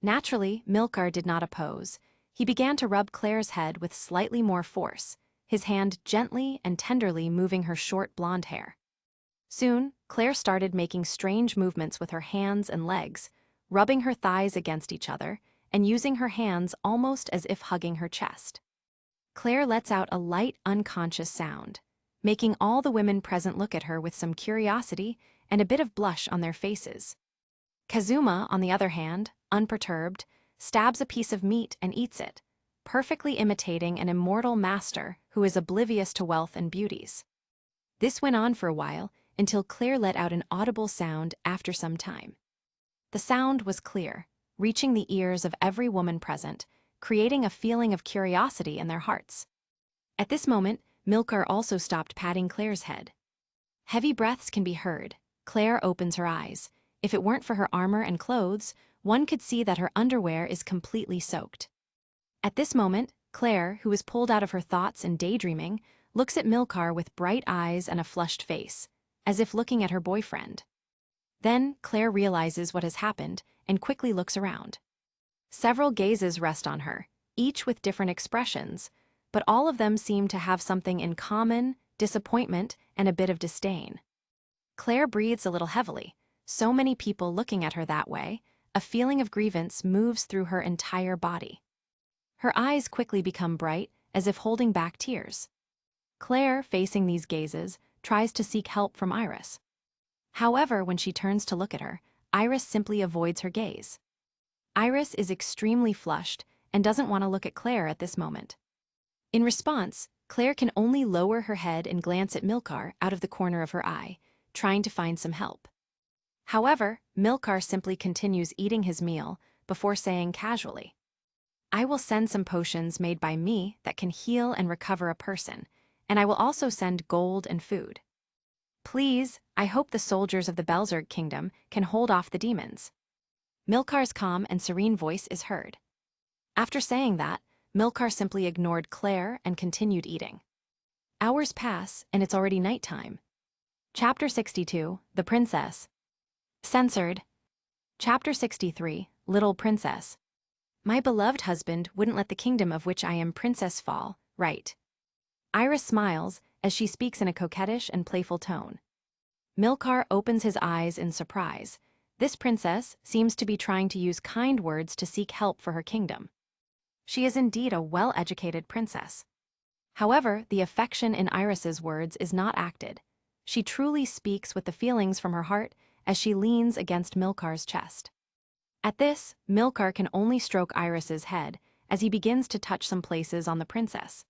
Naturally, Milcar did not oppose. He began to rub Claire's head with slightly more force, his hand gently and tenderly moving her short blonde hair. Soon, Claire started making strange movements with her hands and legs, rubbing her thighs against each other and using her hands almost as if hugging her chest. Claire lets out a light, unconscious sound, making all the women present look at her with some curiosity and a bit of blush on their faces. Kazuma, on the other hand, unperturbed, stabs a piece of meat and eats it, perfectly imitating an immortal master who is oblivious to wealth and beauties. This went on for a while until Claire let out an audible sound after some time. The sound was clear, reaching the ears of every woman present, creating a feeling of curiosity in their hearts. At this moment, Milcar also stopped patting Claire's head. Heavy breaths can be heard. Claire opens her eyes. If it weren't for her armor and clothes, one could see that her underwear is completely soaked. At this moment, Claire, who is pulled out of her thoughts and daydreaming, looks at Milcar with bright eyes and a flushed face, as if looking at her boyfriend. Then, Claire realizes what has happened and quickly looks around. Several gazes rest on her, each with different expressions, but all of them seem to have something in common: disappointment and a bit of disdain. Claire breathes a little heavily. So many people looking at her that way, a feeling of grievance moves through her entire body. Her eyes quickly become bright, as if holding back tears. Claire, facing these gazes, tries to seek help from Iris. However, when she turns to look at her, Iris simply avoids her gaze. Iris is extremely flushed and doesn't want to look at Claire at this moment. In response, Claire can only lower her head and glance at Milcar out of the corner of her eye, trying to find some help. However, Milcar simply continues eating his meal before saying casually, "I will send some potions made by me that can heal and recover a person, and I will also send gold and food. Please, I hope the soldiers of the Belzerg kingdom can hold off the demons." Milcar's calm and serene voice is heard. After saying that, Milcar simply ignored Claire and continued eating. Hours pass, and it's already nighttime. Chapter 62, The Princess. Censored. Chapter 63, Little Princess. My beloved husband wouldn't let the kingdom of which I am princess fall, right? Iris smiles as she speaks in a coquettish and playful tone. Milcar opens his eyes in surprise. This princess seems to be trying to use kind words to seek help for her kingdom. She is indeed a well-educated princess. However, the affection in Iris's words is not acted. She truly speaks with the feelings from her heart as she leans against Milcar's chest. At this, Milcar can only stroke Iris's head as he begins to touch some places on the princess.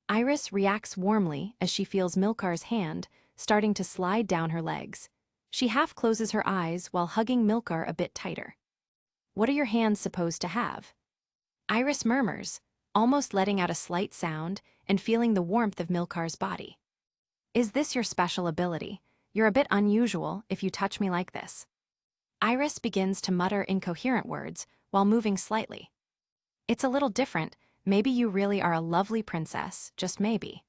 Iris reacts warmly as she feels Milcar's hand starting to slide down her legs. She half closes her eyes while hugging Milcar a bit tighter. "What are your hands supposed to have?" Iris murmurs, almost letting out a slight sound and feeling the warmth of Milcar's body. "Is this your special ability? You're a bit unusual if you touch me like this." Iris begins to mutter incoherent words while moving slightly. "It's a little different. Maybe you really are a lovely princess, just maybe."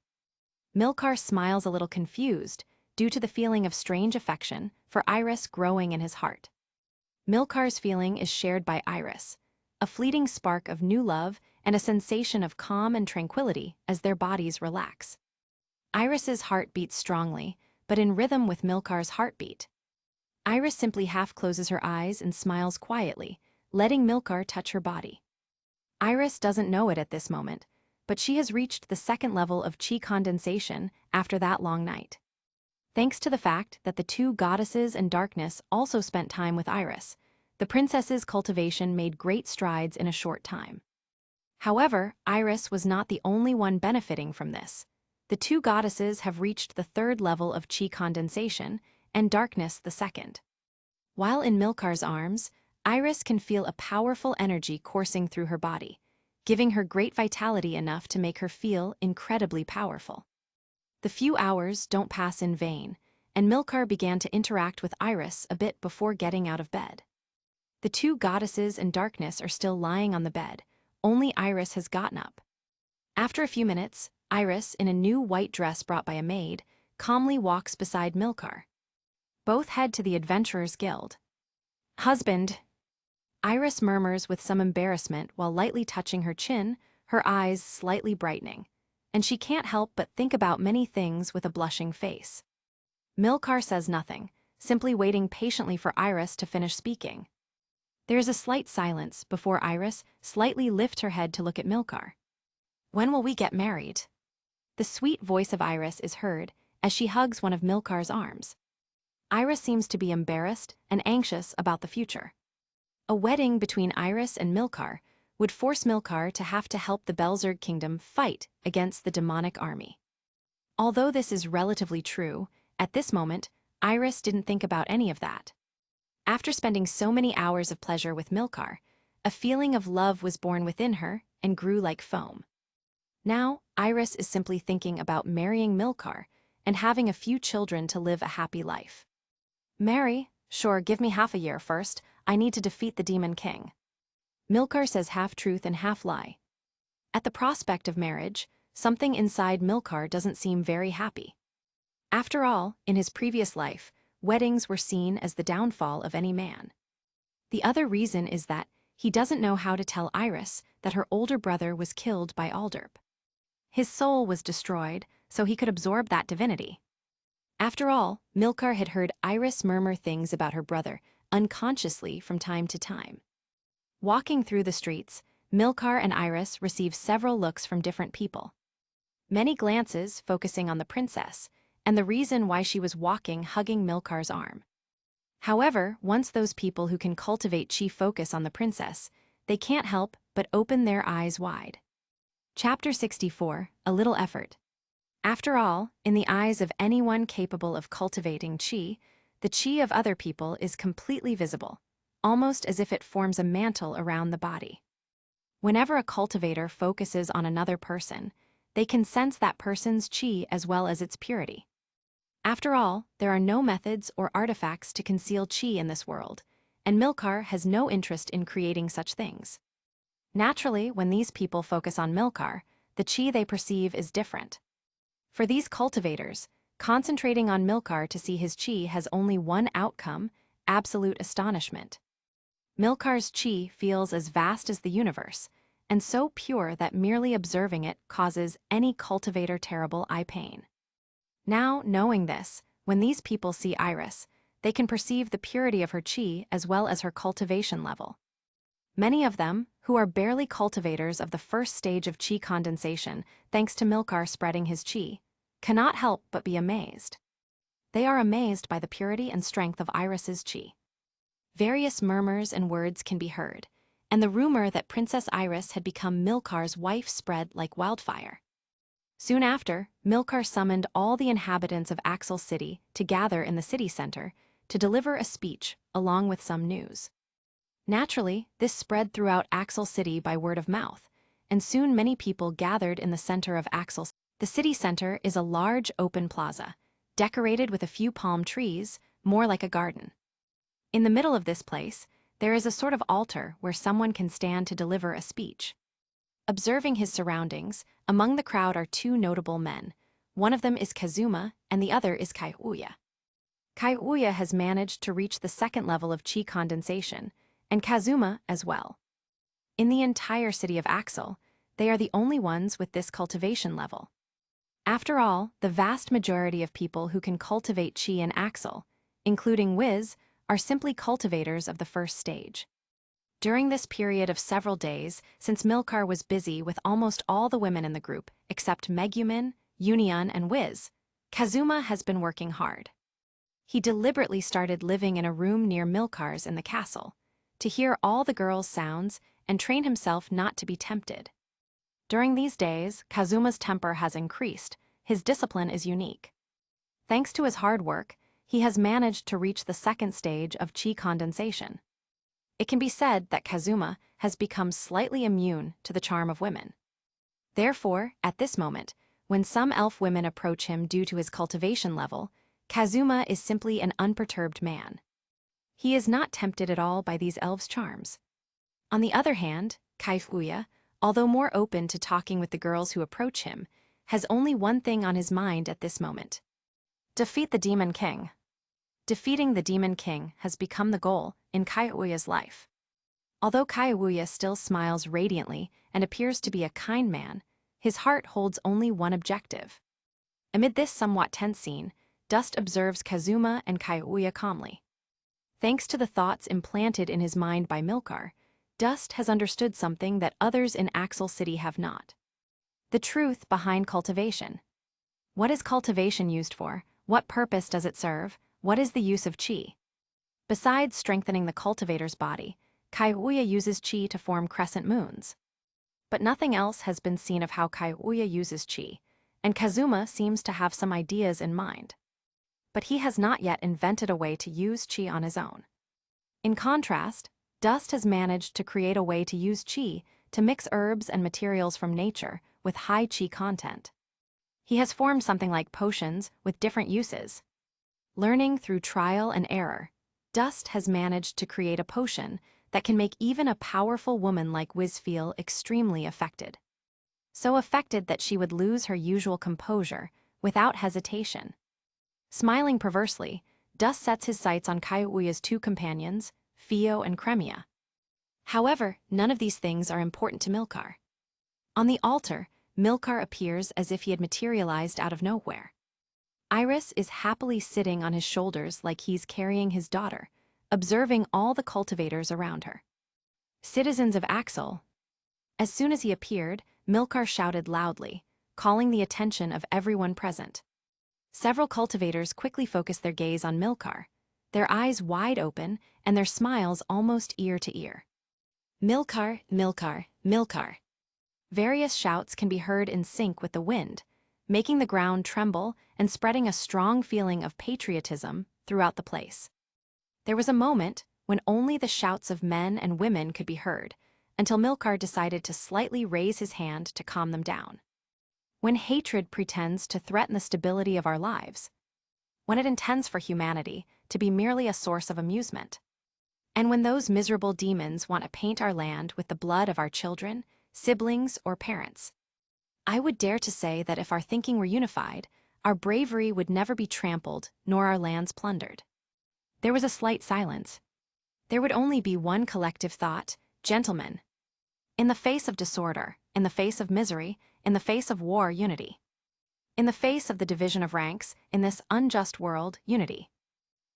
Milcar smiles a little confused due to the feeling of strange affection for Iris growing in his heart. Milcar's feeling is shared by Iris, a fleeting spark of new love and a sensation of calm and tranquility as their bodies relax. Iris's heart beats strongly, but in rhythm with Milcar's heartbeat. Iris simply half closes her eyes and smiles quietly, letting Milcar touch her body. Iris doesn't know it at this moment, but she has reached the second level of chi condensation after that long night. Thanks to the fact that the two goddesses and darkness also spent time with Iris, the princess's cultivation made great strides in a short time. However, Iris was not the only one benefiting from this. The two goddesses have reached the third level of chi condensation, and darkness the second. While in Milcar's arms, Iris can feel a powerful energy coursing through her body, giving her great vitality enough to make her feel incredibly powerful. The few hours don't pass in vain, and Milcar began to interact with Iris a bit before getting out of bed. The two goddesses and darkness are still lying on the bed, only Iris has gotten up. After a few minutes, Iris, in a new white dress brought by a maid, calmly walks beside Milcar. Both head to the Adventurers Guild. "Husband." Iris murmurs with some embarrassment while lightly touching her chin, her eyes slightly brightening. And she can't help but think about many things with a blushing face. Milcar says nothing, simply waiting patiently for Iris to finish speaking. There is a slight silence before Iris slightly lifts her head to look at Milcar. "When will we get married?" The sweet voice of Iris is heard as she hugs one of Milcar's arms. Iris seems to be embarrassed and anxious about the future. A wedding between Iris and Milcar would force Milcar to have to help the Belzerg kingdom fight against the demonic army. Although this is relatively true, at this moment, Iris didn't think about any of that. After spending so many hours of pleasure with Milcar, a feeling of love was born within her and grew like foam. Now, Iris is simply thinking about marrying Milcar and having a few children to live a happy life. "Marry? Sure, give me half a year first. I need to defeat the Demon King." Milcar says half truth and half lie. At the prospect of marriage, something inside Milcar doesn't seem very happy. After all, in his previous life, weddings were seen as the downfall of any man. The other reason is that he doesn't know how to tell Iris that her older brother was killed by Alderp. His soul was destroyed, so he could absorb that divinity. After all, Milcar had heard Iris murmur things about her brother unconsciously from time to time. Walking through the streets, Milcar and Iris receive several looks from different people. Many glances focusing on the princess, and the reason why she was walking hugging Milcar's arm. However, once those people who can cultivate chi focus on the princess, they can't help but open their eyes wide. Chapter 64, A Little Effort. After all, in the eyes of anyone capable of cultivating chi, the chi of other people is completely visible, almost as if it forms a mantle around the body. Whenever a cultivator focuses on another person, they can sense that person's chi as well as its purity. After all, there are no methods or artifacts to conceal chi in this world, and Milcar has no interest in creating such things. Naturally, when these people focus on Milcar, the chi they perceive is different. For these cultivators, concentrating on Milcar to see his chi has only one outcome: absolute astonishment. Milcar's chi feels as vast as the universe, and so pure that merely observing it causes any cultivator terrible eye pain. Now, knowing this, when these people see Iris, they can perceive the purity of her chi as well as her cultivation level. Many of them, who are barely cultivators of the first stage of chi condensation thanks to Milcar spreading his chi, cannot help but be amazed. They are amazed by the purity and strength of Iris's chi. Various murmurs and words can be heard, and the rumor that Princess Iris had become Milcar's wife spread like wildfire. Soon after, Milcar summoned all the inhabitants of Axel City to gather in the city center to deliver a speech along with some news. Naturally, this spread throughout Axel City by word of mouth, and soon many people gathered in the center of Axel. The city center is a large open plaza, decorated with a few palm trees, more like a garden. In the middle of this place, there is a sort of altar where someone can stand to deliver a speech. Observing his surroundings, among the crowd are two notable men. One of them is Kazuma, and the other is Kaiuya. Kaiuya has managed to reach the second level of chi condensation, and Kazuma as well. In the entire city of Axel, they are the only ones with this cultivation level. After all, the vast majority of people who can cultivate chi in Axel, including Wiz, are simply cultivators of the first stage. During this period of several days, since Milcar was busy with almost all the women in the group except Megumin, Union, and Wiz, Kazuma has been working hard. He deliberately started living in a room near Milcar's in the castle, to hear all the girls' sounds and train himself not to be tempted. During these days, Kazuma's temper has increased. His discipline is unique. Thanks to his hard work, he has managed to reach the second stage of chi condensation. It can be said that Kazuma has become slightly immune to the charm of women. Therefore, at this moment, when some elf women approach him due to his cultivation level, Kazuma is simply an unperturbed man. He is not tempted at all by these elves' charms. On the other hand, Kaifuya, although more open to talking with the girls who approach him, has only one thing on his mind at this moment: defeat the Demon King. Defeating the Demon King has become the goal in Kaiuya's life. Although Kayawuya still smiles radiantly and appears to be a kind man, his heart holds only one objective. Amid this somewhat tense scene, Dust observes Kazuma and Kayawuya calmly. Thanks to the thoughts implanted in his mind by Milcar, Dust has understood something that others in Axel City have not. The truth behind cultivation. What is cultivation used for? What purpose does it serve? What is the use of chi? Besides strengthening the cultivator's body, Kayawuya uses chi to form crescent moons. But nothing else has been seen of how Kayawuya uses chi, and Kazuma seems to have some ideas in mind. But he has not yet invented a way to use chi on his own. In contrast, Dust has managed to create a way to use chi to mix herbs and materials from nature with high chi content. He has formed something like potions with different uses. Learning through trial and error, Dust has managed to create a potion that can make even a powerful woman like Wiz feel extremely affected. So affected that she would lose her usual composure without hesitation. Smiling perversely, Dust sets his sights on Kayawuya's two companions, Fio and Cremia. However, none of these things are important to Milcar. On the altar, Milcar appears as if he had materialized out of nowhere. Iris is happily sitting on his shoulders like he's carrying his daughter, observing all the cultivators around her. Citizens of Axel. As soon as he appeared, Milcar shouted loudly, calling the attention of everyone present. Several cultivators quickly focused their gaze on Milcar, their eyes wide open and their smiles almost ear to ear. Milcar, Milcar, Milcar. Various shouts can be heard in sync with the wind, making the ground tremble and spreading a strong feeling of patriotism throughout the place. There was a moment when only the shouts of men and women could be heard, until Milcar decided to slightly raise his hand to calm them down. When hatred pretends to threaten the stability of our lives, when it intends for humanity to be merely a source of amusement, and when those miserable demons want to paint our land with the blood of our children, siblings, or parents, I would dare to say that if our thinking were unified, our bravery would never be trampled nor our lands plundered. There was a slight silence. There would only be one collective thought: gentlemen. In the face of disorder, in the face of misery, in the face of war, unity. In the face of the division of ranks, in this unjust world, unity.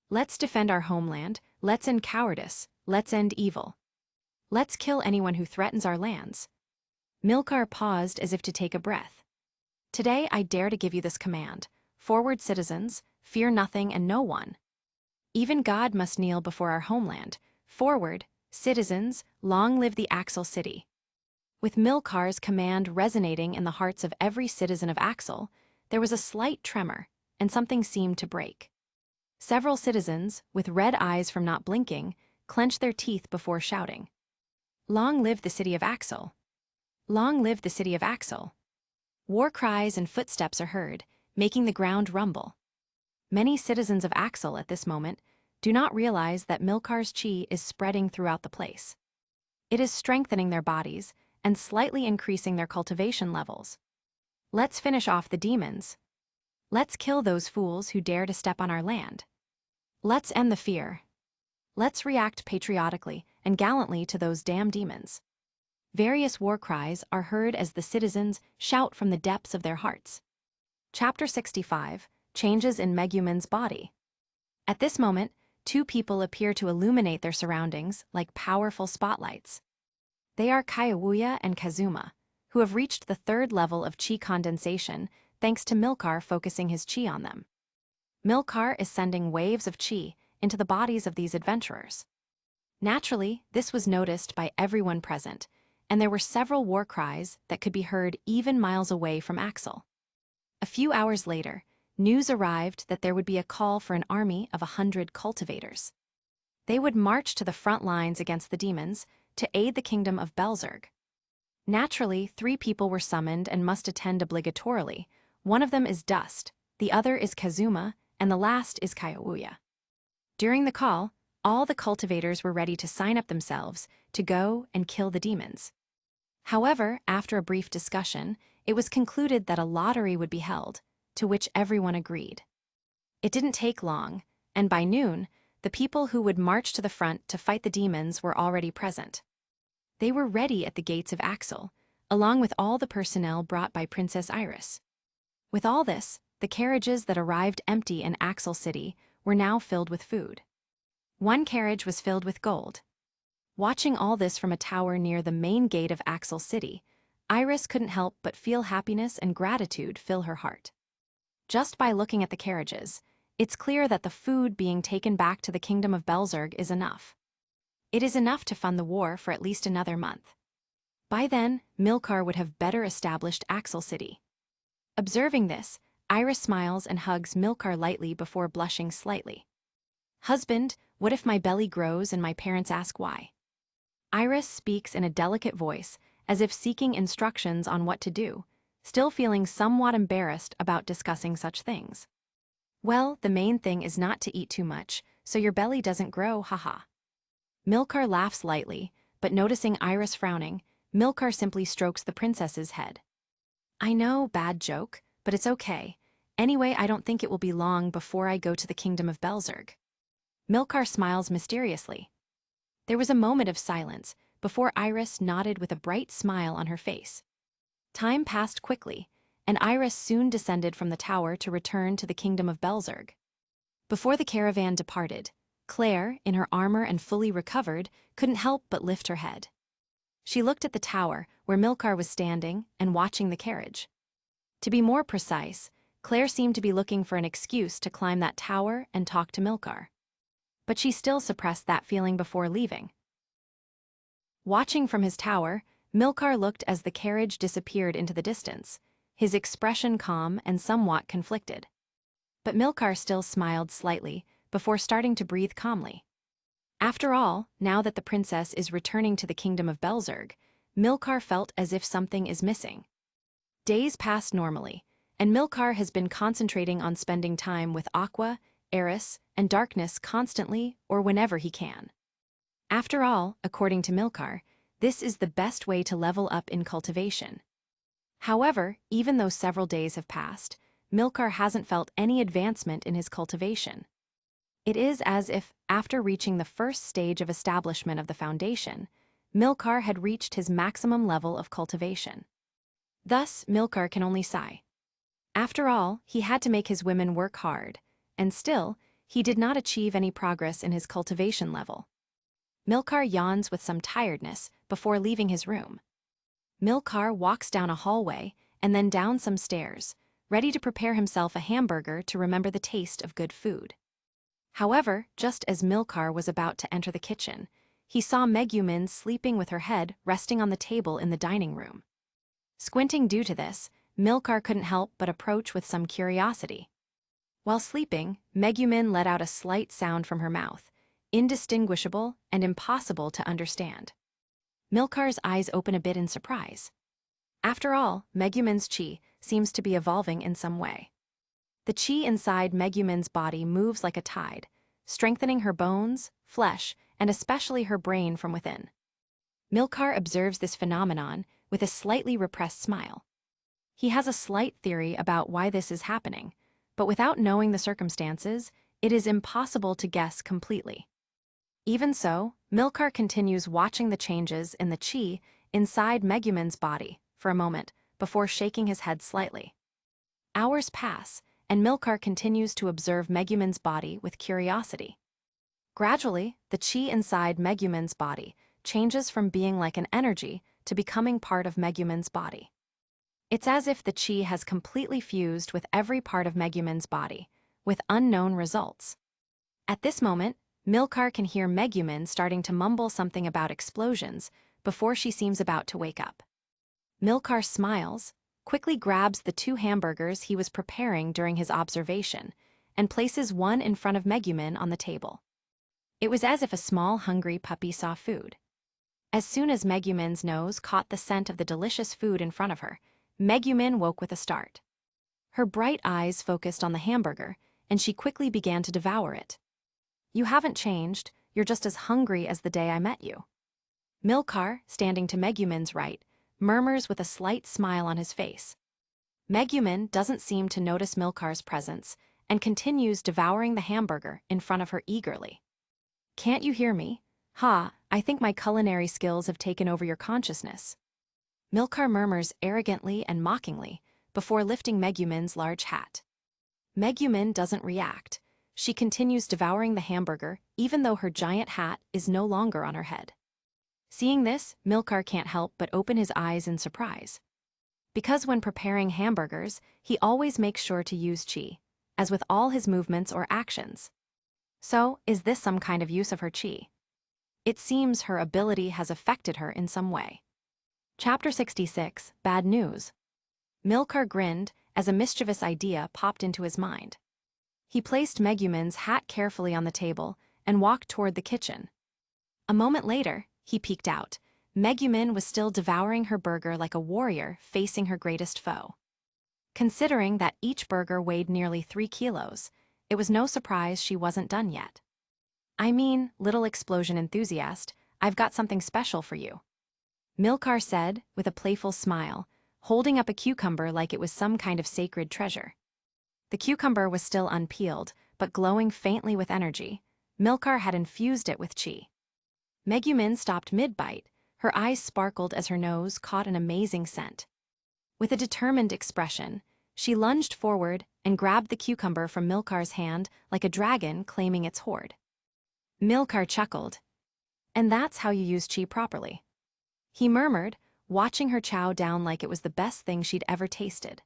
Let's defend our homeland, let's end cowardice, let's end evil. Let's kill anyone who threatens our lands. Milcar paused as if to take a breath. Today I dare to give you this command: forward, citizens, fear nothing and no one. Even God must kneel before our homeland. Forward, citizens, long live the Axel City. With Milcar's command resonating in the hearts of every citizen of Axel, there was a slight tremor, and something seemed to break. Several citizens, with red eyes from not blinking, clenched their teeth before shouting. Long live the city of Axel! Long live the city of Axel! War cries and footsteps are heard, making the ground rumble. Many citizens of Axel at this moment do not realize that Milcar's chi is spreading throughout the place. It is strengthening their bodies and slightly increasing their cultivation levels. Let's finish off the demons. Let's kill those fools who dare to step on our land. Let's end the fear. Let's react patriotically and gallantly to those damn demons. Various war cries are heard as the citizens shout from the depths of their hearts. Chapter 65, Changes in Megumin's Body. At this moment, two people appear to illuminate their surroundings like powerful spotlights. They are Kayawuya and Kazuma, who have reached the third level of chi condensation thanks to Milcar focusing his chi on them. Milcar is sending waves of chi into the bodies of these adventurers. Naturally, this was noticed by everyone present, and there were several war cries that could be heard even miles away from Axel. A few hours later, news arrived that there would be a call for an army of 100 cultivators. They would march to the front lines against the demons to aid the kingdom of Belzerg. Naturally, 3 people were summoned and must attend obligatorily. One of them is Dust, the other is Kazuma, and the last is Kayawuya. During the call, all the cultivators were ready to sign up themselves to go and kill the demons. However, after a brief discussion, it was concluded that a lottery would be held, to which everyone agreed. It didn't take long, and by noon, the people who would march to the front to fight the demons were already present. They were ready at the gates of Axel, along with all the personnel brought by Princess Iris. With all this, the carriages that arrived empty in Axel City were now filled with food. One carriage was filled with gold. Watching all this from a tower near the main gate of Axel City, Iris couldn't help but feel happiness and gratitude fill her heart. Just by looking at the carriages, it's clear that the food being taken back to the Kingdom of Belzerg is enough. It is enough to fund the war for at least another month. By then, Milcar would have better established Axel City. Observing this, Iris smiles and hugs Milcar lightly before blushing slightly. "Husband, what if my belly grows and my parents ask why?" Iris speaks in a delicate voice, as if seeking instructions on what to do, still feeling somewhat embarrassed about discussing such things. "Well, the main thing is not to eat too much, so your belly doesn't grow, haha." Milcar laughs lightly, but noticing Iris frowning, Milcar simply strokes the princess's head. "I know, bad joke, but it's okay. Anyway, I don't think it will be long before I go to the Kingdom of Belzerg." Milcar smiles mysteriously. There was a moment of silence before Iris nodded with a bright smile on her face. Time passed quickly, and Iris soon descended from the tower to return to the Kingdom of Belzerg. Before the caravan departed, Claire, in her armor and fully recovered, couldn't help but lift her head. She looked at the tower where Milcar was standing and watching the carriage. To be more precise, Claire seemed to be looking for an excuse to climb that tower and talk to Milcar. But she still suppressed that feeling before leaving. Watching from his tower, Milcar looked as the carriage disappeared into the distance, his expression calm and somewhat conflicted. But Milcar still smiled slightly before starting to breathe calmly. After all, now that the princess is returning to the Kingdom of Belzerg, Milcar felt as if something is missing. Days passed normally, and Milcar has been concentrating on spending time with Aqua, Eris, and Darkness constantly or whenever he can. After all, according to Milcar, this is the best way to level up in cultivation. However, even though several days have passed, Milcar hasn't felt any advancement in his cultivation. It is as if, after reaching the first stage of establishment of the foundation, Milcar had reached his maximum level of cultivation. Thus, Milcar can only sigh. After all, he had to make his women work hard, and still, he did not achieve any progress in his cultivation level. Milcar yawns with some tiredness before leaving his room. Milcar walks down a hallway and then down some stairs, ready to prepare himself a hamburger to remember the taste of good food. However, just as Milcar was about to enter the kitchen, he saw Megumin sleeping with her head resting on the table in the dining room. Squinting due to this, Milcar couldn't help but approach with some curiosity. While sleeping, Megumin let out a slight sound from her mouth, indistinguishable and impossible to understand. Milcar's eyes open a bit in surprise. After all, Megumin's chi seems to be evolving in some way. The chi inside Megumin's body moves like a tide, strengthening her bones, flesh, and especially her brain from within. Milcar observes this phenomenon with a slightly repressed smile. He has a slight theory about why this is happening, but without knowing the circumstances, it is impossible to guess completely. Even so, Milcar continues watching the changes in the chi inside Megumin's body for a moment before shaking his head slightly. Hours pass, and Milcar continues to observe Megumin's body with curiosity. Gradually, the chi inside Megumin's body changes from being like an energy to becoming part of Megumin's body. It's as if the chi has completely fused with every part of Megumin's body, with unknown results. At this moment, Milcar can hear Megumin starting to mumble something about explosions before she seems about to wake up. Milcar smiles, quickly grabs the 2 hamburgers he was preparing during his observation, and places one in front of Megumin on the table. It was as if a small hungry puppy saw food. As soon as Megumin's nose caught the scent of the delicious food in front of her, Megumin woke with a start. Her bright eyes focused on the hamburger, and she quickly began to devour it. "You haven't changed, you're just as hungry as the day I met you." Milcar, standing to Megumin's right, murmurs with a slight smile on his face. Megumin doesn't seem to notice Milcar's presence and continues devouring the hamburger in front of her eagerly. "Can't you hear me? Ha, I think my culinary skills have taken over your consciousness. Milcar murmurs arrogantly and mockingly before lifting Megumin's large hat. Megumin doesn't react. She continues devouring the hamburger even though her giant hat is no longer on her head. Seeing this, Milcar can't help but open his eyes in surprise. Because when preparing hamburgers, he always makes sure to use chi, as with all his movements or actions. So, is this some kind of use of her chi? It seems her ability has affected her in some way. Chapter 66, Bad News. Milcar grinned as a mischievous idea popped into his mind. He placed Megumin's hat carefully on the table and walked toward the kitchen. A moment later, he peeked out. Megumin was still devouring her burger like a warrior facing her greatest foe. Considering that each burger weighed nearly 3 kilos, it was no surprise she wasn't done yet. I mean, little explosion enthusiast, I've got something special for you. Milcar said, with a playful smile, holding up a cucumber like it was some kind of sacred treasure. The cucumber was still unpeeled, but glowing faintly with energy. Milcar had infused it with chi. Megumin stopped mid-bite. Her eyes sparkled as her nose caught an amazing scent. With a determined expression, she lunged forward and grabbed the cucumber from Milcar's hand like a dragon claiming its hoard. Milcar chuckled. And that's how you use chi properly. He murmured, watching her chow down like it was the best thing she'd ever tasted.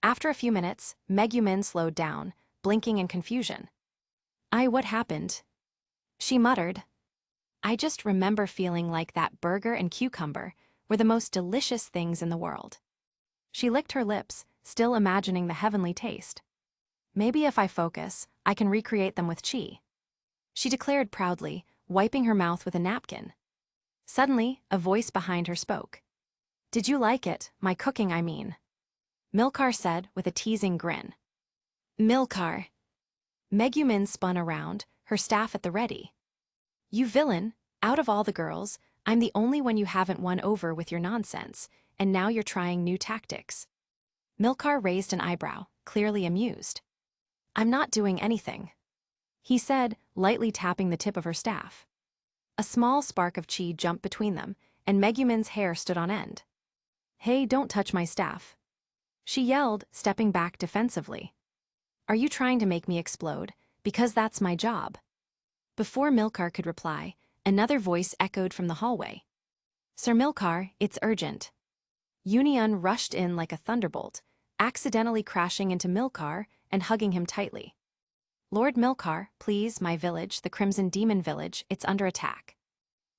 After a few minutes, Megumin slowed down, blinking in confusion. What happened? She muttered. I just remember feeling like that burger and cucumber were the most delicious things in the world. She licked her lips, still imagining the heavenly taste. Maybe if I focus, I can recreate them with chi. She declared proudly, wiping her mouth with a napkin. Suddenly, a voice behind her spoke. Did you like it, my cooking I mean? Milcar said with a teasing grin. Milcar. Megumin spun around, her staff at the ready. You villain, out of all the girls, I'm the only one you haven't won over with your nonsense, and now you're trying new tactics. Milcar raised an eyebrow, clearly amused. I'm not doing anything, he said, lightly tapping the tip of her staff. A small spark of chi jumped between them, and Megumin's hair stood on end. Hey, don't touch my staff, she yelled, stepping back defensively. Are you trying to make me explode? Because that's my job. Before Milcar could reply, another voice echoed from the hallway. Sir Milcar, it's urgent. Union rushed in like a thunderbolt, accidentally crashing into Milcar and hugging him tightly. Lord Milcar, please, my village, the Crimson Demon Village, it's under attack.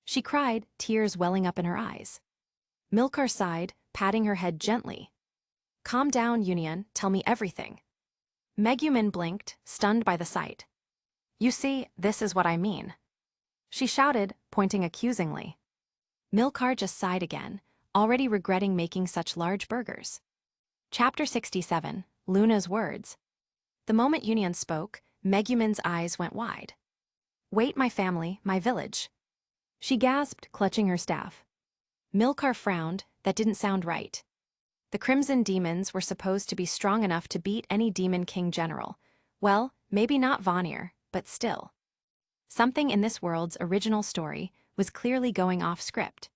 She cried, tears welling up in her eyes. Milcar sighed, patting her head gently. Calm down, Union, tell me everything. Megumin blinked, stunned by the sight. You see, this is what I mean, she shouted, pointing accusingly. Milcar just sighed again, already regretting making such large burgers. Chapter 67, Luna's Words. The moment Union spoke, Megumin's eyes went wide. Wait, my family, my village, she gasped, clutching her staff. Milcar frowned, that didn't sound right. The Crimson Demons were supposed to be strong enough to beat any Demon King General. Well, maybe not Vanir, but still. Something in this world's original story was clearly going off script.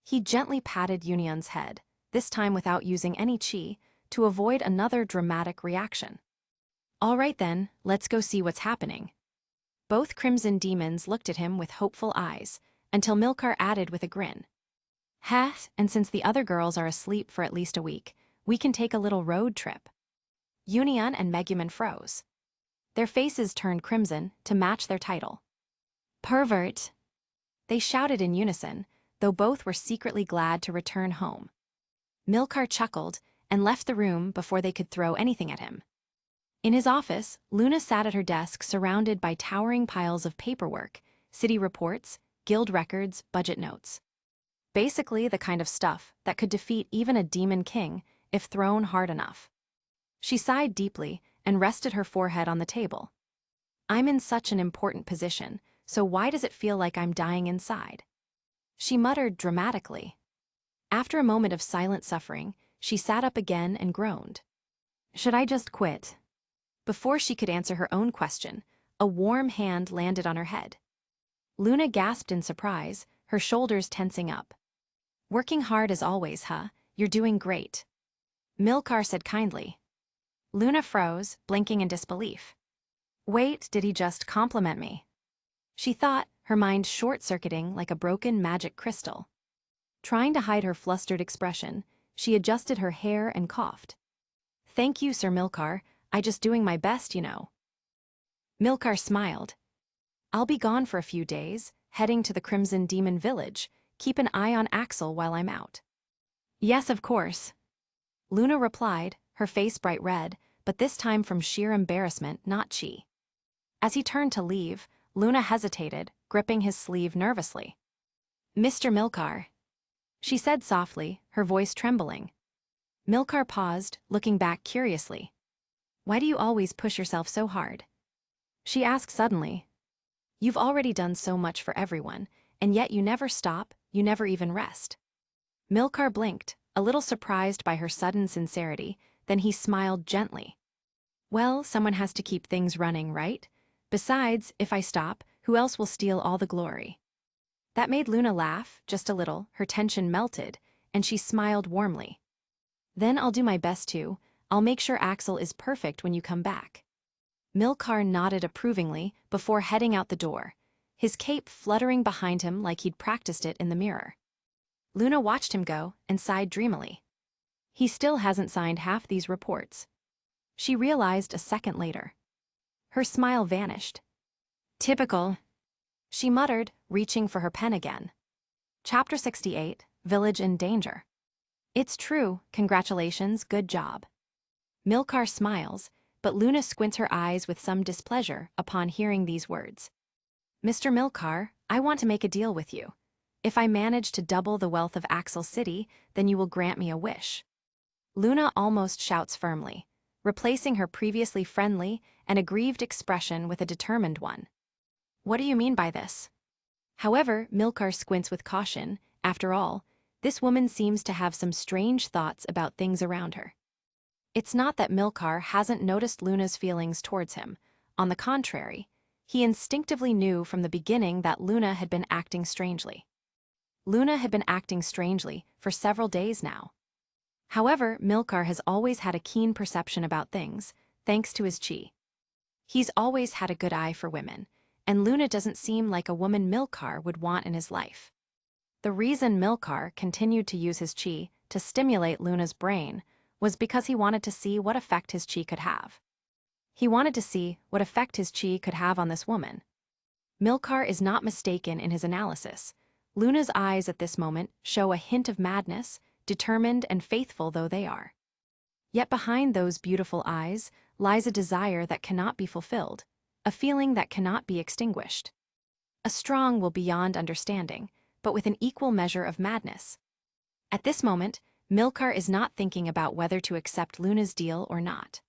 He gently patted Union's head, this time without using any chi, to avoid another dramatic reaction. All right then, let's go see what's happening. Both Crimson Demons looked at him with hopeful eyes, until Milcar added with a grin. And since the other girls are asleep for at least a week, we can take a little road trip. Union and Megumin froze. Their faces turned crimson to match their title. Pervert! They shouted in unison, though both were secretly glad to return home. Milcar chuckled and left the room before they could throw anything at him. In his office, Luna sat at her desk surrounded by towering piles of paperwork, city reports, guild records, budget notes. Basically the kind of stuff that could defeat even a demon king if thrown hard enough. She sighed deeply and rested her forehead on the table. I'm in such an important position, so why does it feel like I'm dying inside? She muttered dramatically. After a moment of silent suffering, she sat up again and groaned. Should I just quit? Before she could answer her own question, a warm hand landed on her head. Luna gasped in surprise, her shoulders tensing up. Working hard as always, huh? You're doing great. Milcar said kindly. Luna froze, blinking in disbelief. Wait, did he just compliment me? She thought, her mind short-circuiting like a broken magic crystal. Trying to hide her flustered expression, she adjusted her hair and coughed. Thank you, Sir Milcar, I just doing my best, you know. Milcar smiled. I'll be gone for a few days, heading to the Crimson Demon Village. Keep an eye on Axel while I'm out. Yes, of course. Luna replied, her face bright red, but this time from sheer embarrassment, not chi. As he turned to leave, Luna hesitated, gripping his sleeve nervously. Mr. Milcar, she said softly, her voice trembling. Milcar paused, looking back curiously. Why do you always push yourself so hard? She asked suddenly. You've already done so much for everyone, and yet you never stop, you never even rest. Milcar blinked, a little surprised by her sudden sincerity, then he smiled gently. Well, someone has to keep things running, right? Besides, if I stop, who else will steal all the glory? That made Luna laugh, just a little, her tension melted, and she smiled warmly. Then I'll do my best too. I'll make sure Axel is perfect when you come back. Milcar nodded approvingly before heading out the door, his cape fluttering behind him like he'd practiced it in the mirror. Luna watched him go and sighed dreamily. He still hasn't signed half these reports. She realized a second later. Her smile vanished. Typical, she muttered, reaching for her pen again. Chapter 68, Village in Danger. It's true, congratulations, good job. Milcar smiles, but Luna squints her eyes with some displeasure upon hearing these words. Mr. Milcar, I want to make a deal with you. If I manage to double the wealth of Axel City, then you will grant me a wish. Luna almost shouts firmly, replacing her previously friendly and aggrieved expression with a determined one. What do you mean by this? However, Milcar squints with caution. After all, this woman seems to have some strange thoughts about things around her. It's not that Milcar hasn't noticed Luna's feelings towards him. On the contrary, he instinctively knew from the beginning that Luna had been acting strangely. Luna had been acting strangely for several days now. However, Milcar has always had a keen perception about things, thanks to his chi. He's always had a good eye for women, and Luna doesn't seem like a woman Milcar would want in his life. The reason Milcar continued to use his chi to stimulate Luna's brain was because he wanted to see what effect his chi could have. He wanted to see what effect his chi could have on this woman. Milcar is not mistaken in his analysis. Luna's eyes at this moment show a hint of madness, determined and faithful though they are. Yet behind those beautiful eyes lies a desire that cannot be fulfilled, a feeling that cannot be extinguished. A strong will beyond understanding, but with an equal measure of madness. At this moment, Milcar is not thinking about whether to accept Luna's deal or not.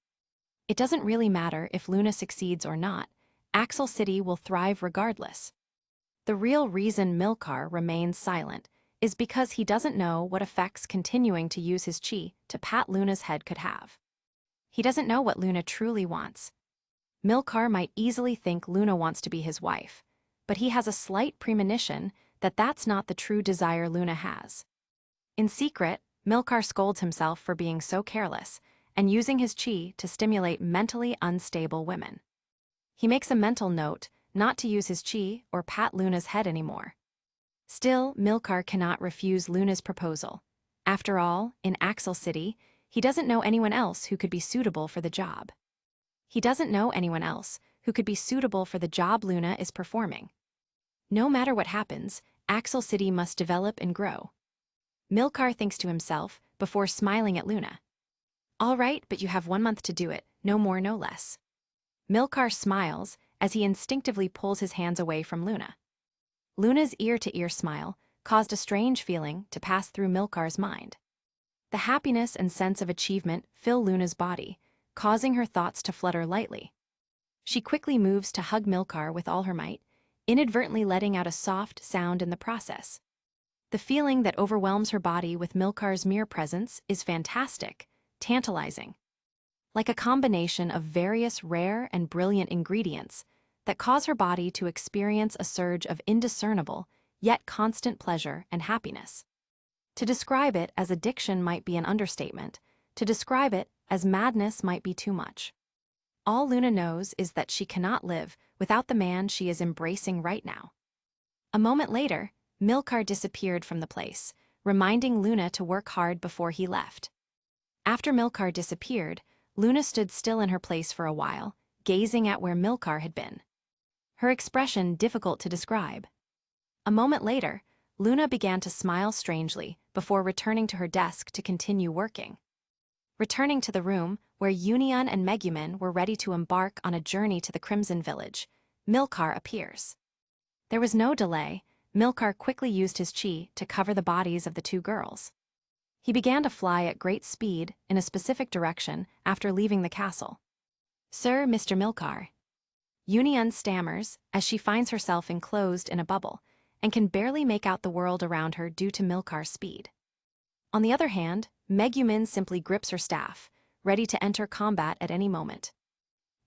It doesn't really matter if Luna succeeds or not, Axel City will thrive regardless. The real reason Milcar remains silent is because he doesn't know what effects continuing to use his chi to pat Luna's head could have. He doesn't know what Luna truly wants. Milcar might easily think Luna wants to be his wife, but he has a slight premonition that that's not the true desire Luna has. In secret, Milcar scolds himself for being so careless and using his chi to stimulate mentally unstable women. He makes a mental note not to use his chi or pat Luna's head anymore. Still, Milcar cannot refuse Luna's proposal. After all, in Axel City, he doesn't know anyone else who could be suitable for the job. He doesn't know anyone else who could be suitable for the job Luna is performing. No matter what happens, Axel City must develop and grow. Milcar thinks to himself before smiling at Luna. All right, but you have 1 month to do it, no more, no less. Milcar smiles as he instinctively pulls his hands away from Luna. Luna's ear-to-ear smile caused a strange feeling to pass through Milcar's mind. The happiness and sense of achievement fill Luna's body, causing her thoughts to flutter lightly. She quickly moves to hug Milcar with all her might, inadvertently letting out a soft sound in the process. The feeling that overwhelms her body with Milcar's mere presence is fantastic, tantalizing. Like a combination of various rare and brilliant ingredients, that cause her body to experience a surge of indiscernible, yet constant pleasure and happiness. To describe it as addiction might be an understatement. To describe it as madness might be too much. All Luna knows is that she cannot live without the man she is embracing right now. A moment later, Milcar disappeared from the place, reminding Luna to work hard before he left. After Milcar disappeared, Luna stood still in her place for a while, gazing at where Milcar had been. Her expression difficult to describe. A moment later, Luna began to smile strangely before returning to her desk to continue working. Returning to the room where Union and Megumin were ready to embark on a journey to the Crimson Village, Milcar appears. There was no delay. Milcar quickly used his chi to cover the bodies of the two girls. He began to fly at great speed in a specific direction after leaving the castle. "Sir, Mr. Milcar." Union stammers as she finds herself enclosed in a bubble and can barely make out the world around her due to Milcar's speed. On the other hand, Megumin simply grips her staff, ready to enter combat at any moment.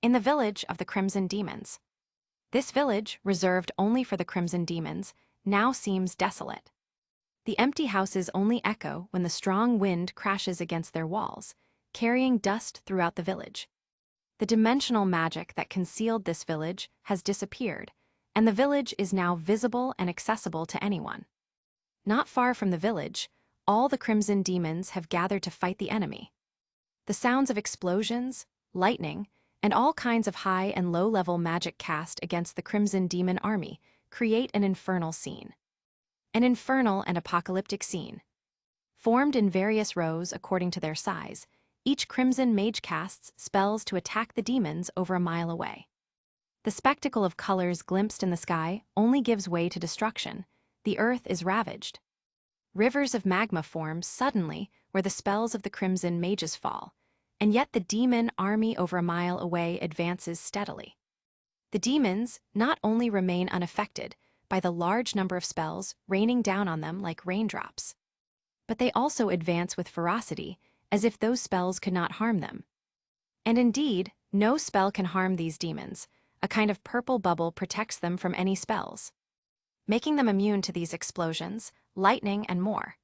In the village of the Crimson Demons. This village, reserved only for the Crimson Demons, now seems desolate. The empty houses only echo when the strong wind crashes against their walls, carrying dust throughout the village. The dimensional magic that concealed this village has disappeared, and the village is now visible and accessible to anyone. Not far from the village, all the Crimson Demons have gathered to fight the enemy. The sounds of explosions, lightning, and all kinds of high and low-level magic cast against the Crimson Demon army create an infernal scene. An infernal and apocalyptic scene. Formed in various rows according to their size, each Crimson Mage casts spells to attack the demons over a mile away. The spectacle of colors glimpsed in the sky only gives way to destruction. The earth is ravaged. Rivers of magma form suddenly where the spells of the Crimson Mages fall, and yet the demon army over a mile away advances steadily. The demons not only remain unaffected by the large number of spells raining down on them like raindrops, but they also advance with ferocity as if those spells could not harm them. And indeed, no spell can harm these demons. A kind of purple bubble protects them from any spells, making them immune to these explosions, lightning, and more.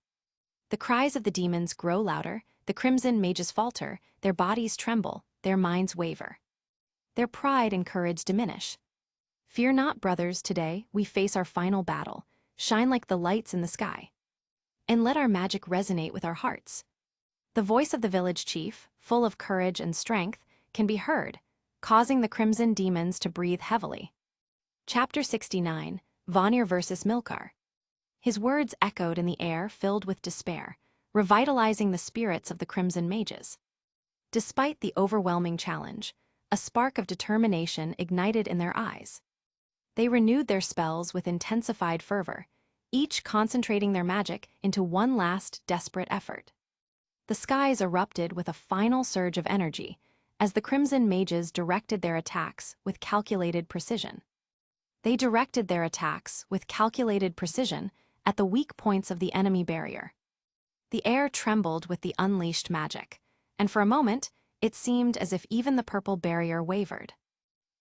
The cries of the demons grow louder, the Crimson Mages falter, their bodies tremble, their minds waver. Their pride and courage diminish. "Fear not, brothers, today we face our final battle. Shine like the lights in the sky. And let our magic resonate with our hearts." The voice of the village chief, full of courage and strength, can be heard, causing the Crimson Demons to breathe heavily. Chapter 69, Vanir vs. Milcar. His words echoed in the air filled with despair, revitalizing the spirits of the Crimson Mages. Despite the overwhelming challenge, a spark of determination ignited in their eyes. They renewed their spells with intensified fervor, each concentrating their magic into one last desperate effort. The skies erupted with a final surge of energy as the Crimson Mages directed their attacks with calculated precision. They directed their attacks with calculated precision at the weak points of the enemy barrier. The air trembled with the unleashed magic, and for a moment, it seemed as if even the purple barrier wavered.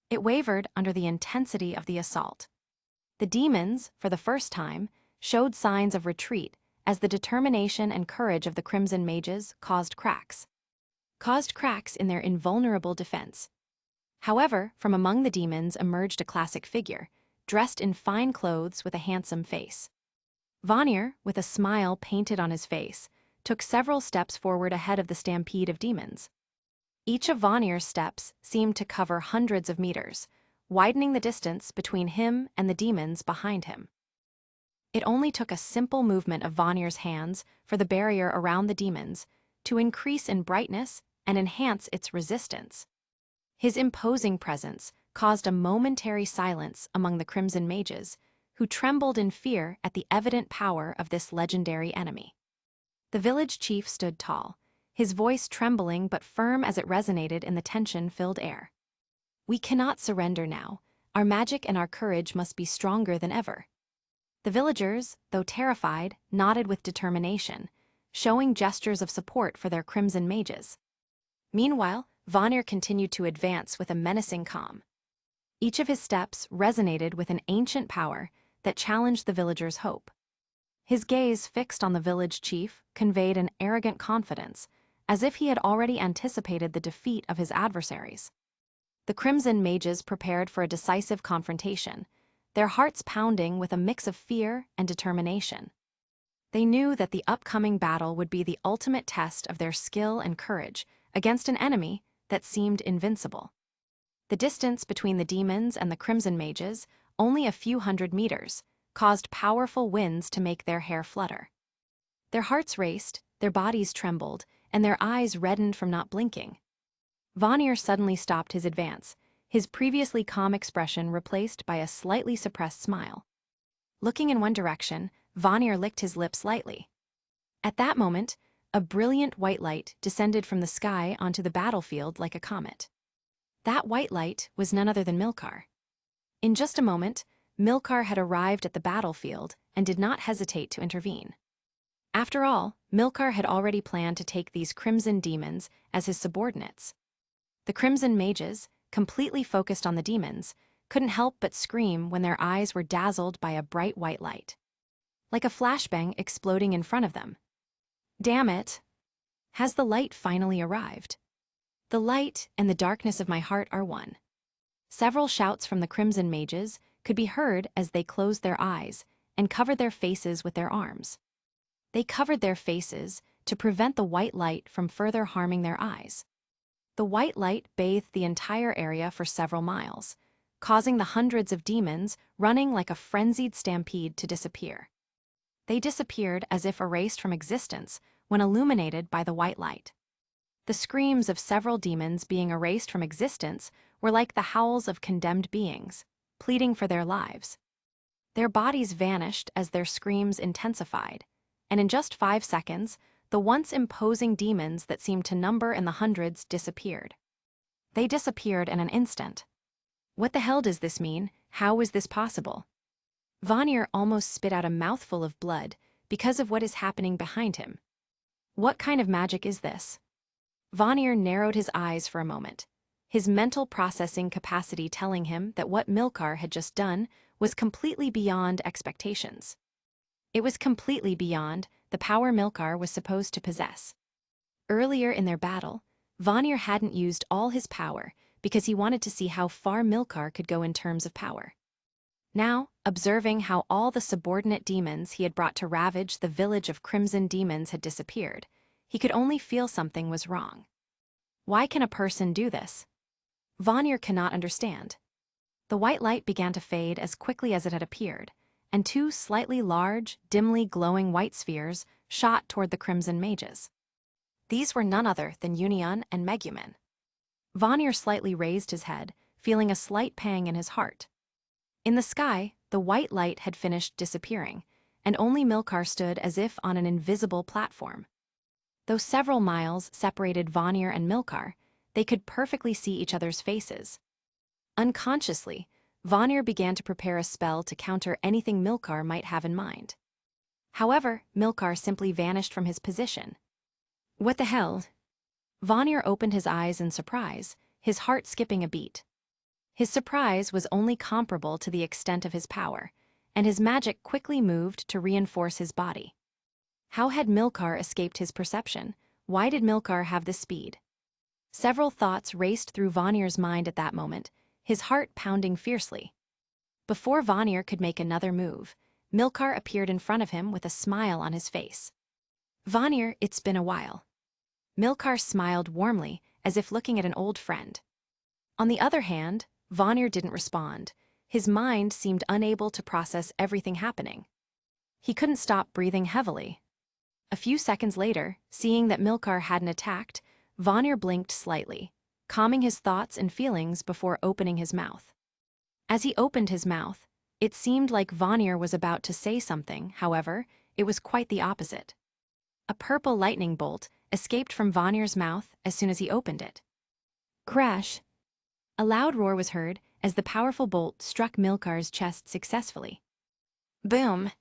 It wavered under the intensity of the assault. The demons, for the first time, showed signs of retreat as the determination and courage of the Crimson Mages caused cracks in their invulnerable defense. However, from among the demons emerged a classic figure, dressed in fine clothes with a handsome face. Vanir, with a smile painted on his face, took several steps forward ahead of the stampede of demons. Each of Vanir's steps seemed to cover hundreds of meters, widening the distance between him and the demons behind him. It only took a simple movement of Vanir's hands for the barrier around the demons to increase in brightness and enhance its resistance. His imposing presence caused a momentary silence among the Crimson Mages, who trembled in fear at the evident power of this legendary enemy. The village chief stood tall, his voice trembling but firm as it resonated in the tension-filled air. "We cannot surrender now. Our magic and our courage must be stronger than ever." The villagers, though terrified, nodded with determination, showing gestures of support for their Crimson Mages. Meanwhile, Vanir continued to advance with a menacing calm. Each of his steps resonated with an ancient power that challenged the villagers' hope. His gaze, fixed on the village chief, conveyed an arrogant confidence, as if he had already anticipated the defeat of his adversaries. The Crimson Mages prepared for a decisive confrontation, their hearts pounding with a mix of fear and determination. They knew that the upcoming battle would be the ultimate test of their skill and courage against an enemy that seemed invincible. The distance between the demons and the Crimson Mages, only a few hundred meters, caused powerful winds to make their hair flutter. Their hearts raced, their bodies trembled, and their eyes reddened from not blinking. Vanir suddenly stopped his advance, his previously calm expression replaced by a slightly suppressed smile. Looking in one direction, Vanir licked his lips lightly. At that moment, a brilliant white light descended from the sky onto the battlefield like a comet. That white light was none other than Milcar. In just a moment, Milcar had arrived at the battlefield and did not hesitate to intervene. After all, Milcar had already planned to take these crimson demons as his subordinates. The Crimson Mages, completely focused on the demons, couldn't help but scream when their eyes were dazzled by a bright white light, like a flashbang exploding in front of them. Damn it! Has the light finally arrived? The light and the darkness of my heart are one. Several shouts from the Crimson Mages could be heard as they closed their eyes and covered their faces with their arms. They covered their faces to prevent the white light from further harming their eyes. The white light bathed the entire area for several miles, causing the hundreds of demons running like a frenzied stampede to disappear. They disappeared as if erased from existence when illuminated by the white light. The screams of several demons being erased from existence were like the howls of condemned beings, pleading for their lives. Their bodies vanished as their screams intensified, and in just 5 seconds, the once imposing demons that seemed to number in the hundreds disappeared. They disappeared in an instant. What the hell does this mean? How is this possible? Vanir almost spit out a mouthful of blood because of what is happening behind him. What kind of magic is this? Vanir narrowed his eyes for a moment, his mental processing capacity telling him that what Milcar had just done was completely beyond expectations. It was completely beyond the power Milcar was supposed to possess. Earlier in their battle, Vanir hadn't used all his power because he wanted to see how far Milcar could go in terms of power. Now, observing how all the subordinate demons he had brought to ravage the village of crimson demons had disappeared, he could only feel something was wrong. Why can a person do this? Vanir cannot understand. The white light began to fade as quickly as it had appeared, and 2 slightly large, dimly glowing white spheres shot toward the Crimson Mages. These were none other than Union and Megumin. Vanir slightly raised his head, feeling a slight pang in his heart. In the sky, the white light had finished disappearing, and only Milcar stood as if on an invisible platform. Though several miles separated Vanir and Milcar, they could perfectly see each other's faces. Unconsciously, Vanir began to prepare a spell to counter anything Milcar might have in mind. However, Milcar simply vanished from his position. What the hell? Vanir opened his eyes in surprise, his heart skipping a beat. His surprise was only comparable to the extent of his power, and his magic quickly moved to reinforce his body. How had Milcar escaped his perception? Why did Milcar have this speed? Several thoughts raced through Vanir's mind at that moment, his heart pounding fiercely. Before Vanir could make another move, Milcar appeared in front of him with a smile on his face. Vanir, it's been a while. Milcar smiled warmly, as if looking at an old friend. On the other hand, Vanir didn't respond. His mind seemed unable to process everything happening. He couldn't stop breathing heavily. A few seconds later, seeing that Milcar hadn't attacked, Vanir blinked slightly, calming his thoughts and feelings before opening his mouth. As he opened his mouth, it seemed like Vanir was about to say something. However, it was quite the opposite. A purple lightning bolt escaped from Vanir's mouth as soon as he opened it. Crash! A loud roar was heard as the powerful bolt struck Milcar's chest successfully. Boom!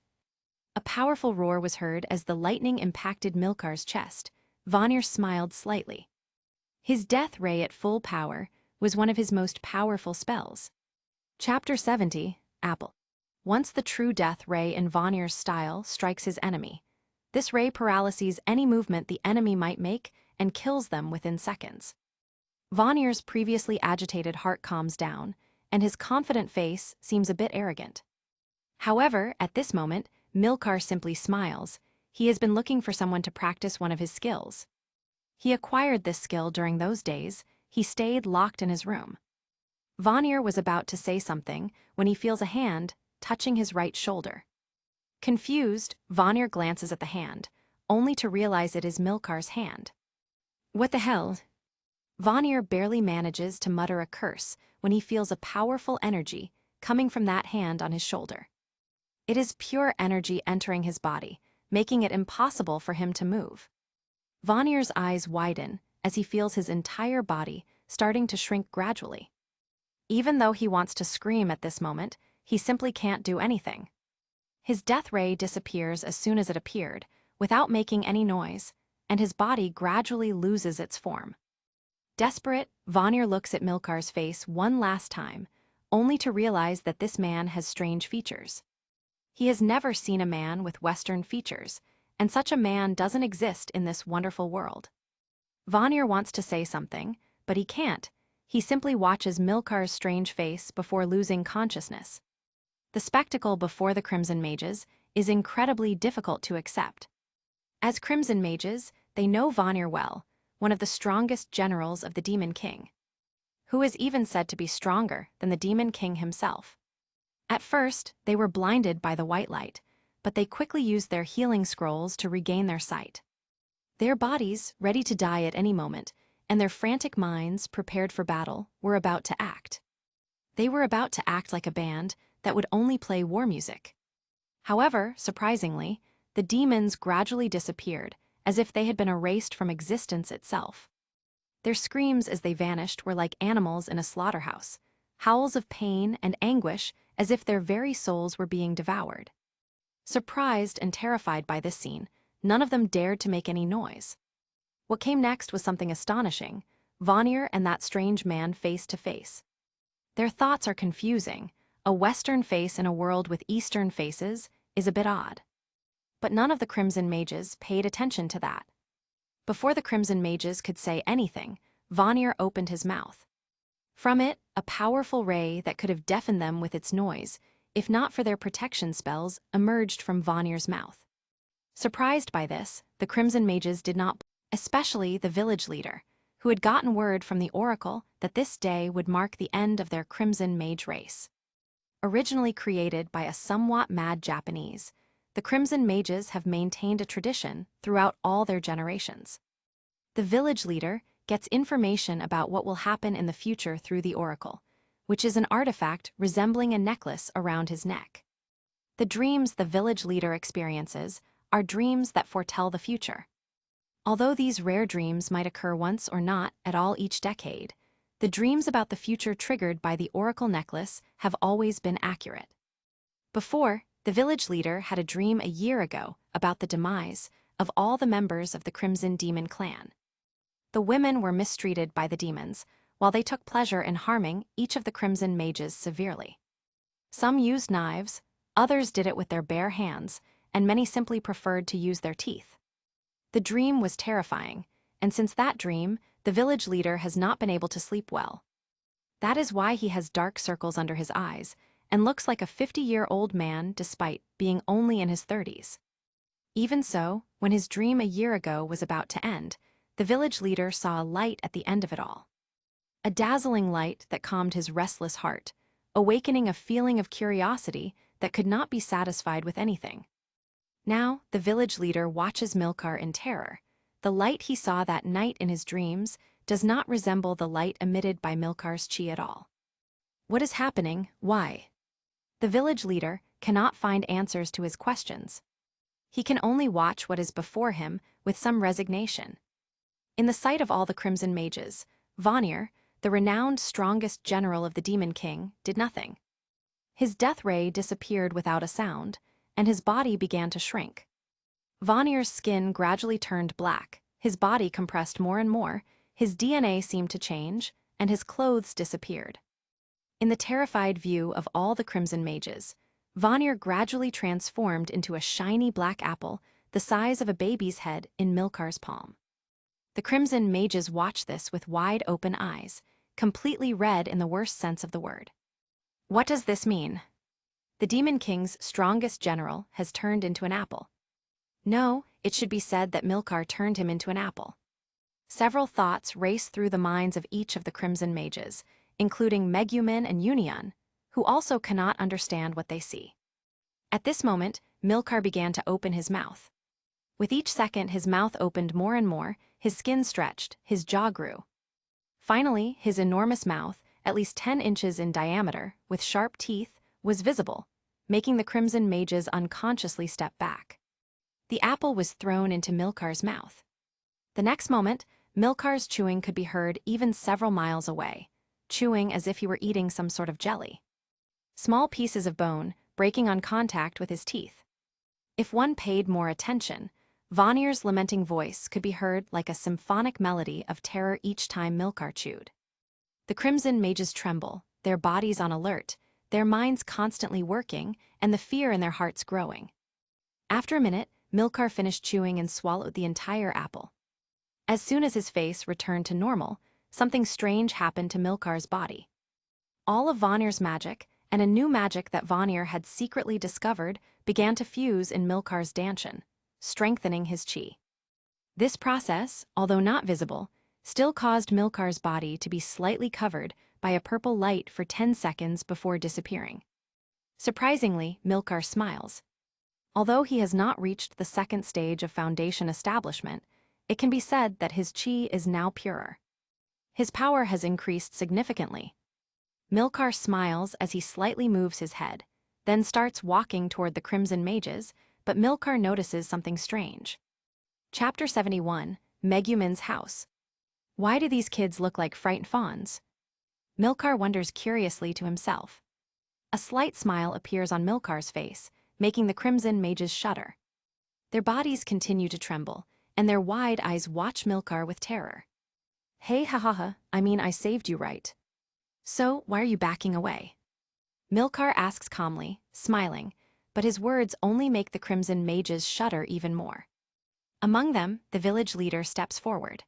A powerful roar was heard as the lightning impacted Milcar's chest. Vanir smiled slightly. His death ray at full power was one of his most powerful spells. Chapter 70, Apple. Once the true death ray in Vanir's style strikes his enemy, this ray paralyses any movement the enemy might make and kills them within seconds. Vanir's previously agitated heart calms down, and his confident face seems a bit arrogant. However, at this moment, Milcar simply smiles. He has been looking for someone to practice one of his skills. He acquired this skill during those days. He stayed locked in his room. Vanir was about to say something when he feels a hand touching his right shoulder. Confused, Vanir glances at the hand, only to realize it is Milcar's hand. What the hell? Vanir barely manages to mutter a curse when he feels a powerful energy coming from that hand on his shoulder. It is pure energy entering his body, making it impossible for him to move. Vanir's eyes widen as he feels his entire body starting to shrink gradually. Even though he wants to scream at this moment, he simply can't do anything. His death ray disappears as soon as it appeared, without making any noise, and his body gradually loses its form. Desperate, Vanir looks at Milcar's face one last time, only to realize that this man has strange features. He has never seen a man with Western features, and such a man doesn't exist in this wonderful world. Vanir wants to say something, but he can't. He simply watches Milcar's strange face before losing consciousness. The spectacle before the Crimson Mages is incredibly difficult to accept. As Crimson Mages, they know Vanir well, one of the strongest generals of the Demon King, who is even said to be stronger than the Demon King himself. At first, they were blinded by the white light, but they quickly used their healing scrolls to regain their sight. Their bodies, ready to die at any moment, and their frantic minds, prepared for battle, were about to act. They were about to act like a band that would only play war music. However, surprisingly, the demons gradually disappeared, as if they had been erased from existence itself. Their screams as they vanished were like animals in a slaughterhouse, howls of pain and anguish as if their very souls were being devoured. Surprised and terrified by this scene, none of them dared to make any noise. What came next was something astonishing: Vanir and that strange man face to face. Their thoughts are confusing. A Western face in a world with Eastern faces is a bit odd. But none of the Crimson Mages paid attention to that. Before the Crimson Mages could say anything, Vanir opened his mouth. From it, a powerful ray that could have deafened them with its noise, if not for their protection spells, emerged from Vanir's mouth. Surprised by this, the Crimson Mages did not, especially the village leader, who had gotten word from the oracle that this day would mark the end of their Crimson Mage race. Originally created by a somewhat mad Japanese, the Crimson Mages have maintained a tradition throughout all their generations. The village leader gets information about what will happen in the future through the oracle, which is an artifact resembling a necklace around his neck. The dreams the village leader experiences are dreams that foretell the future. Although these rare dreams might occur once or not at all each decade, the dreams about the future triggered by the oracle necklace have always been accurate. Before, the village leader had a dream a year ago about the demise of all the members of the Crimson Demon clan. The women were mistreated by the demons, while they took pleasure in harming each of the Crimson Mages severely. Some used knives, others did it with their bare hands, and many simply preferred to use their teeth. The dream was terrifying, and since that dream, the village leader has not been able to sleep well. That is why he has dark circles under his eyes and looks like a 50-year-old man despite being only in his 30s. Even so, when his dream a year ago was about to end, the village leader saw a light at the end of it all. A dazzling light that calmed his restless heart, awakening a feeling of curiosity that could not be satisfied with anything. Now, the village leader watches Milcar in terror. The light he saw that night in his dreams does not resemble the light emitted by Milcar's chi at all. What is happening? Why? The village leader cannot find answers to his questions. He can only watch what is before him with some resignation. In the sight of all the Crimson Mages, Vanir, the renowned strongest general of the Demon King, did nothing. His death ray disappeared without a sound, and his body began to shrink. Vanir's skin gradually turned black, his body compressed more and more, his DNA seemed to change, and his clothes disappeared. In the terrified view of all the crimson mages, Vanir gradually transformed into a shiny black apple the size of a baby's head in Milcar's palm. The crimson mages watched this with wide open eyes, completely red in the worst sense of the word. What does this mean? The Demon King's strongest general has turned into an apple. No, it should be said that Milcar turned him into an apple. Several thoughts race through the minds of each of the crimson mages, including Megumin and Union, who also cannot understand what they see. At this moment, Milcar began to open his mouth. With each second his mouth opened more and more, his skin stretched, his jaw grew. Finally, his enormous mouth, at least 10 inches in diameter, with sharp teeth, was visible, making the crimson mages unconsciously step back. The apple was thrown into Milcar's mouth. The next moment, Milcar's chewing could be heard even several miles away, chewing as if he were eating some sort of jelly. Small pieces of bone, breaking on contact with his teeth. If one paid more attention, Vanir's lamenting voice could be heard like a symphonic melody of terror each time Milcar chewed. The crimson mages tremble, their bodies on alert, their minds constantly working, and the fear in their hearts growing. After a minute, Milcar finished chewing and swallowed the entire apple. As soon as his face returned to normal, something strange happened to Milcar's body. All of Vanir's magic, and a new magic that Vanir had secretly discovered, began to fuse in Milcar's dantian, strengthening his chi. This process, although not visible, still caused Milcar's body to be slightly covered by a purple light for 10 seconds before disappearing. Surprisingly, Milcar smiles. Although he has not reached the second stage of foundation establishment, it can be said that his chi is now purer. His power has increased significantly. Milcar smiles as he slightly moves his head, then starts walking toward the crimson mages, but Milcar notices something strange. Chapter 71, Megumin's House. Why do these kids look like frightened fawns? Milcar wonders curiously to himself. A slight smile appears on Milcar's face, making the crimson mages shudder. Their bodies continue to tremble, and their wide eyes watch Milcar with terror. Hey I saved you, right? So, why are you backing away? Milcar asks calmly, smiling, but his words only make the crimson mages shudder even more. Among them, the village leader steps forward.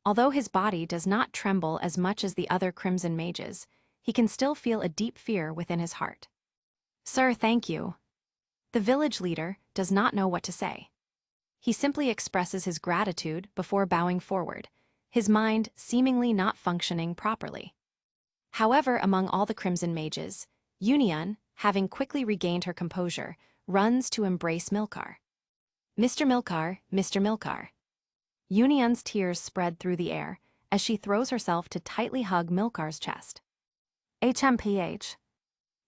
Although his body does not tremble as much as the other crimson mages, he can still feel a deep fear within his heart. Sir, thank you. The village leader does not know what to say. He simply expresses his gratitude before bowing forward, his mind seemingly not functioning properly. However, among all the crimson mages, Union, having quickly regained her composure, runs to embrace Milcar. Mr. Milcar, Mr. Milcar. Union's tears spread through the air as she throws herself to tightly hug Milcar's chest. HMPH.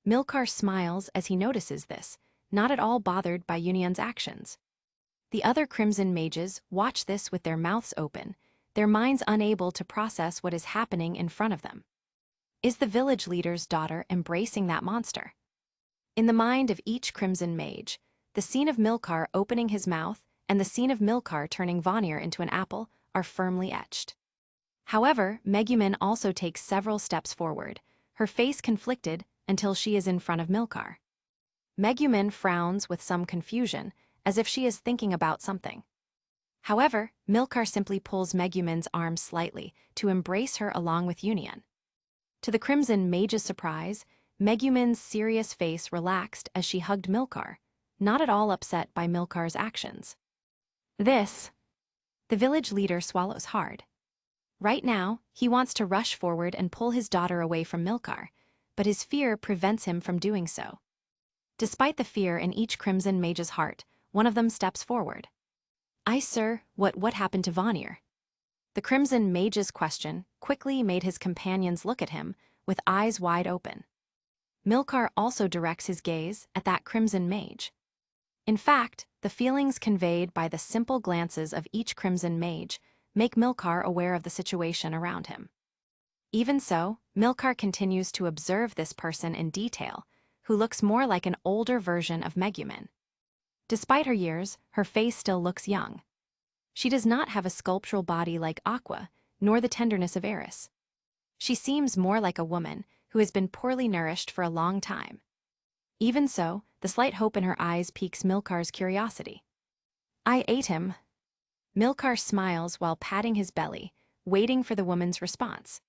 Milcar smiles as he notices this, not at all bothered by Union's actions. The other crimson mages watch this with their mouths open, their minds unable to process what is happening in front of them. Is the village leader's daughter embracing that monster? In the mind of each crimson mage, the scene of Milcar opening his mouth and the scene of Milcar turning Vanir into an apple are firmly etched. However, Megumin also takes several steps forward, her face conflicted until she is in front of Milcar. Megumin frowns with some confusion, as if she is thinking about something. However, Milcar simply pulls Megumin's arm slightly to embrace her along with Union. To the crimson mage's surprise, Megumin's serious face relaxed as she hugged Milcar, not at all upset by Milcar's actions. The village leader swallows hard. Right now, he wants to rush forward and pull his daughter away from Milcar, but his fear prevents him from doing so. Despite the fear in each crimson mage's heart, one of them steps forward. Sir, what happened to Vanir? The crimson mage's question quickly made his companions look at him with eyes wide open. Milcar also directs his gaze at that crimson mage. In fact, the feelings conveyed by the simple glances of each crimson mage make Milcar aware of the situation around him. Even so, Milcar continues to observe this person in detail, who looks more like an older version of Megumin. Despite her years, her face still looks young. She does not have a sculptural body like Aqua, nor the tenderness of Eris. She seems more like a woman, who has been poorly nourished for a long time. Even so, the slight hope in her eyes piques Milcar's curiosity. "I ate him." Milcar smiles while patting his belly, waiting for the woman's response.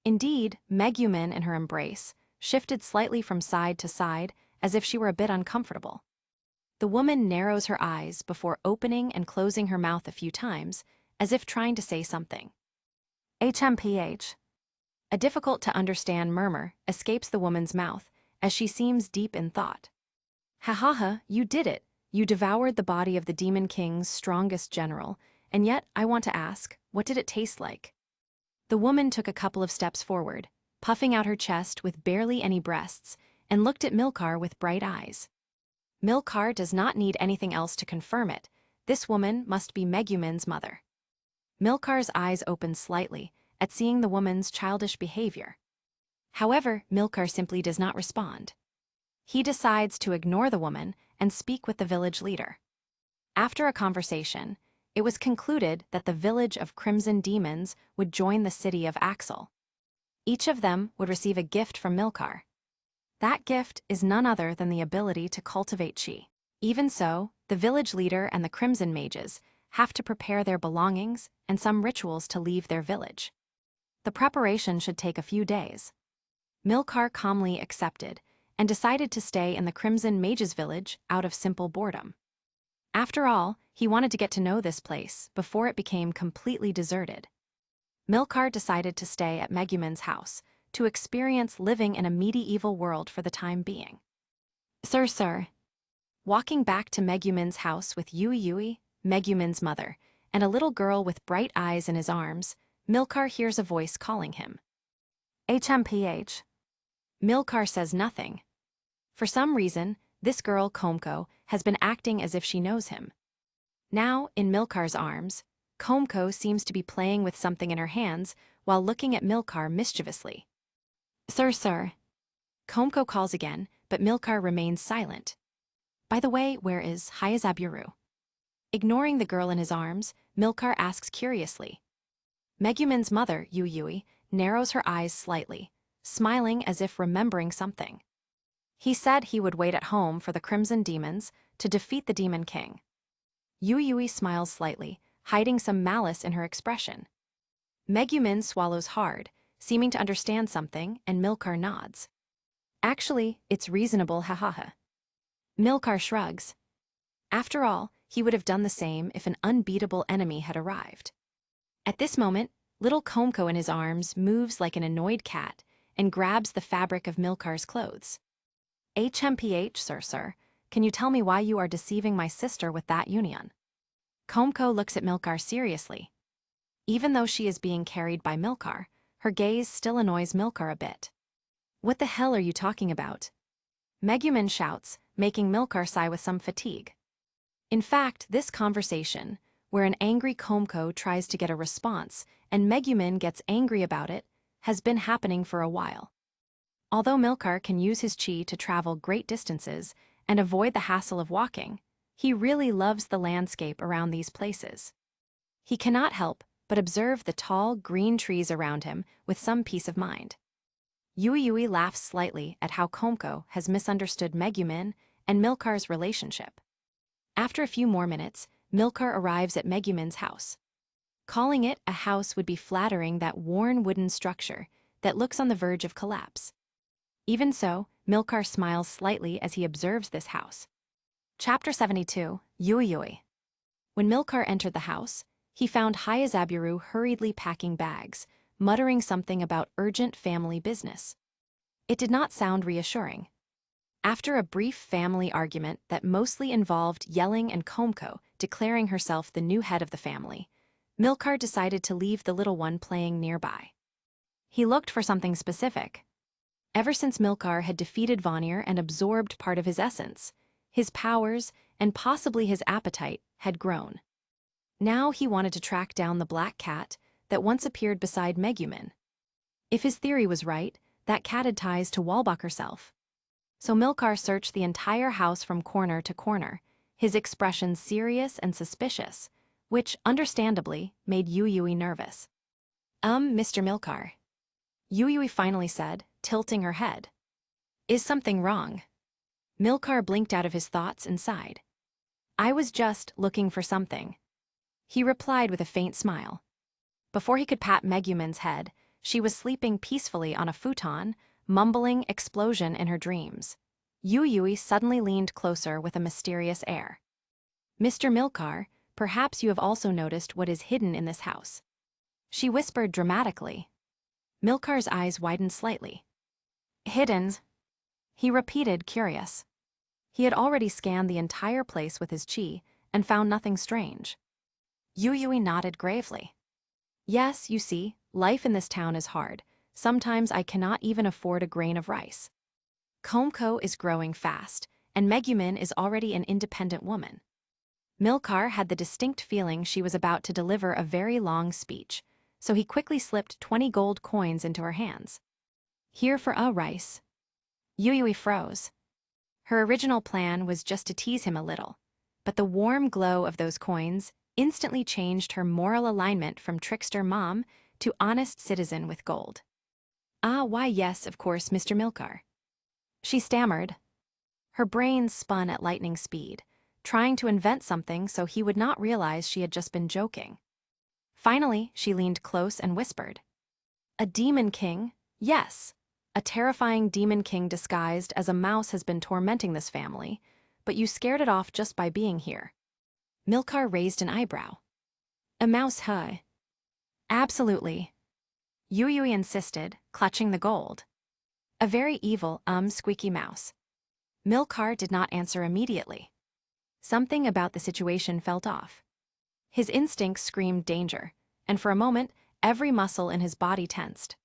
Indeed, Megumin in her embrace shifted slightly from side to side as if she were a bit uncomfortable. The woman narrows her eyes before opening and closing her mouth a few times, as if trying to say something. HMPH. A difficult-to-understand murmur escapes the woman's mouth as she seems deep in thought. "Ha ha ha, you did it. You devoured the body of the Demon King's strongest general, and yet, I want to ask, what did it taste like?" The woman took a couple of steps forward, puffing out her chest with barely any breasts, and looked at Milcar with bright eyes. Milcar does not need anything else to confirm it. This woman must be Megumin's mother. Milcar's eyes open slightly at seeing the woman's childish behavior. However, Milcar simply does not respond. He decides to ignore the woman and speak with the village leader. After a conversation, it was concluded that the village of Crimson Demons would join the city of Axel. Each of them would receive a gift from Milcar. That gift is none other than the ability to cultivate chi. Even so, the village leader and the Crimson Mages have to prepare their belongings and some rituals to leave their village. The preparation should take a few days. Milcar calmly accepted and decided to stay in the Crimson Mages' village out of simple boredom. After all, he wanted to get to know this place before it became completely deserted. Milcar decided to stay at Megumin's house to experience living in a medieval world for the time being. Sir. Walking back to Megumin's house with Yui, Megumin's mother, and a little girl with bright eyes in his arms, Milcar hears a voice calling him. HMPH. Milcar says nothing. For some reason, this girl, Komko, has been acting as if she knows him. Now, in Milcar's arms, Komko seems to be playing with something in her hands while looking at Milcar mischievously. Sir. Komko calls again, but Milcar remains silent. By the way, where is Hayazaburu? Ignoring the girl in his arms, Milcar asks curiously. Megumin's mother, Yui, narrows her eyes slightly, smiling as if remembering something. He said he would wait at home for the Crimson Demons to defeat the Demon King. Yui smiles slightly, hiding some malice in her expression. Megumin swallows hard, seeming to understand something, and Milcar nods. Actually, it's reasonable, hahaha. Milcar shrugs. After all, he would have done the same if an unbeatable enemy had arrived. At this moment, little Komko in his arms moves like an annoyed cat and grabs the fabric of Milcar's clothes. HMPH, sir, can you tell me why you are deceiving my sister with that union? Komko looks at Milcar seriously. Even though she is being carried by Milcar, her gaze still annoys Milcar a bit. What the hell are you talking about? Megumin shouts, making Milcar sigh with some fatigue. In fact, this conversation, where an angry Komko tries to get a response and Megumin gets angry about it, has been happening for a while. Although Milcar can use his chi to travel great distances and avoid the hassle of walking, he really loves the landscape around these places. He cannot help but observe the tall, green trees around him with some peace of mind. Yui laughs slightly at how Komko has misunderstood Megumin and Milcar's relationship. After a few more minutes, Milcar arrives at Megumin's house. Calling it a house would be flattering that worn wooden structure that looks on the verge of collapse. Even so, Milcar smiles slightly as he observes this house. Chapter 72, Yui. When Milcar entered the house, he found Hayazaburu hurriedly packing bags, muttering something about urgent family business. It did not sound reassuring. After a brief family argument that mostly involved yelling and Komko declaring herself the new head of the family, Milcar decided to leave the little one playing nearby. He looked for something specific. Ever since Milcar had defeated Vanir and absorbed part of his essence, his powers, and possibly his appetite, had grown. Now he wanted to track down the black cat that once appeared beside Megumin. If his theory was right, that cat had ties to Walbach herself. So Milcar searched the entire house from corner to corner, his expression serious and suspicious, which, understandably, made Yui nervous. Mr. Milcar. Yui finally said, tilting her head. Is something wrong? Milcar blinked out of his thoughts and sighed. I was just looking for something. He replied with a faint smile. Before he could pat Megumin's head, she was sleeping peacefully on a futon, mumbling explosion in her dreams. Yui suddenly leaned closer with a mysterious air. Mr. Milcar, perhaps you have also noticed what is hidden in this house. She whispered dramatically. Milcar's eyes widened slightly. Hidden? He repeated, curious. He had already scanned the entire place with his chi and found nothing strange. Yui nodded gravely. Yes, you see, life in this town is hard. Sometimes I cannot even afford a grain of rice. Komko is growing fast, and Megumin is already an independent woman. Milcar had the distinct feeling she was about to deliver a very long speech, so he quickly slipped 20 gold coins into her hands. Here for a rice. Yui froze. Her original plan was just to tease him a little, but the warm glow of those coins instantly changed her moral alignment from trickster mom to honest citizen with gold. Why yes, of course, Mr. Milcar. She stammered. Her brain spun at lightning speed, trying to invent something so he would not realize she had just been joking. Finally, she leaned close and whispered. A demon king? Yes. A terrifying demon king disguised as a mouse has been tormenting this family, but you scared it off just by being here. Milcar raised an eyebrow. A mouse, huh? Absolutely. Yui insisted, clutching the gold. A very evil, squeaky mouse. Milcar did not answer immediately. Something about the situation felt off. His instincts screamed danger, and for a moment, every muscle in his body tensed.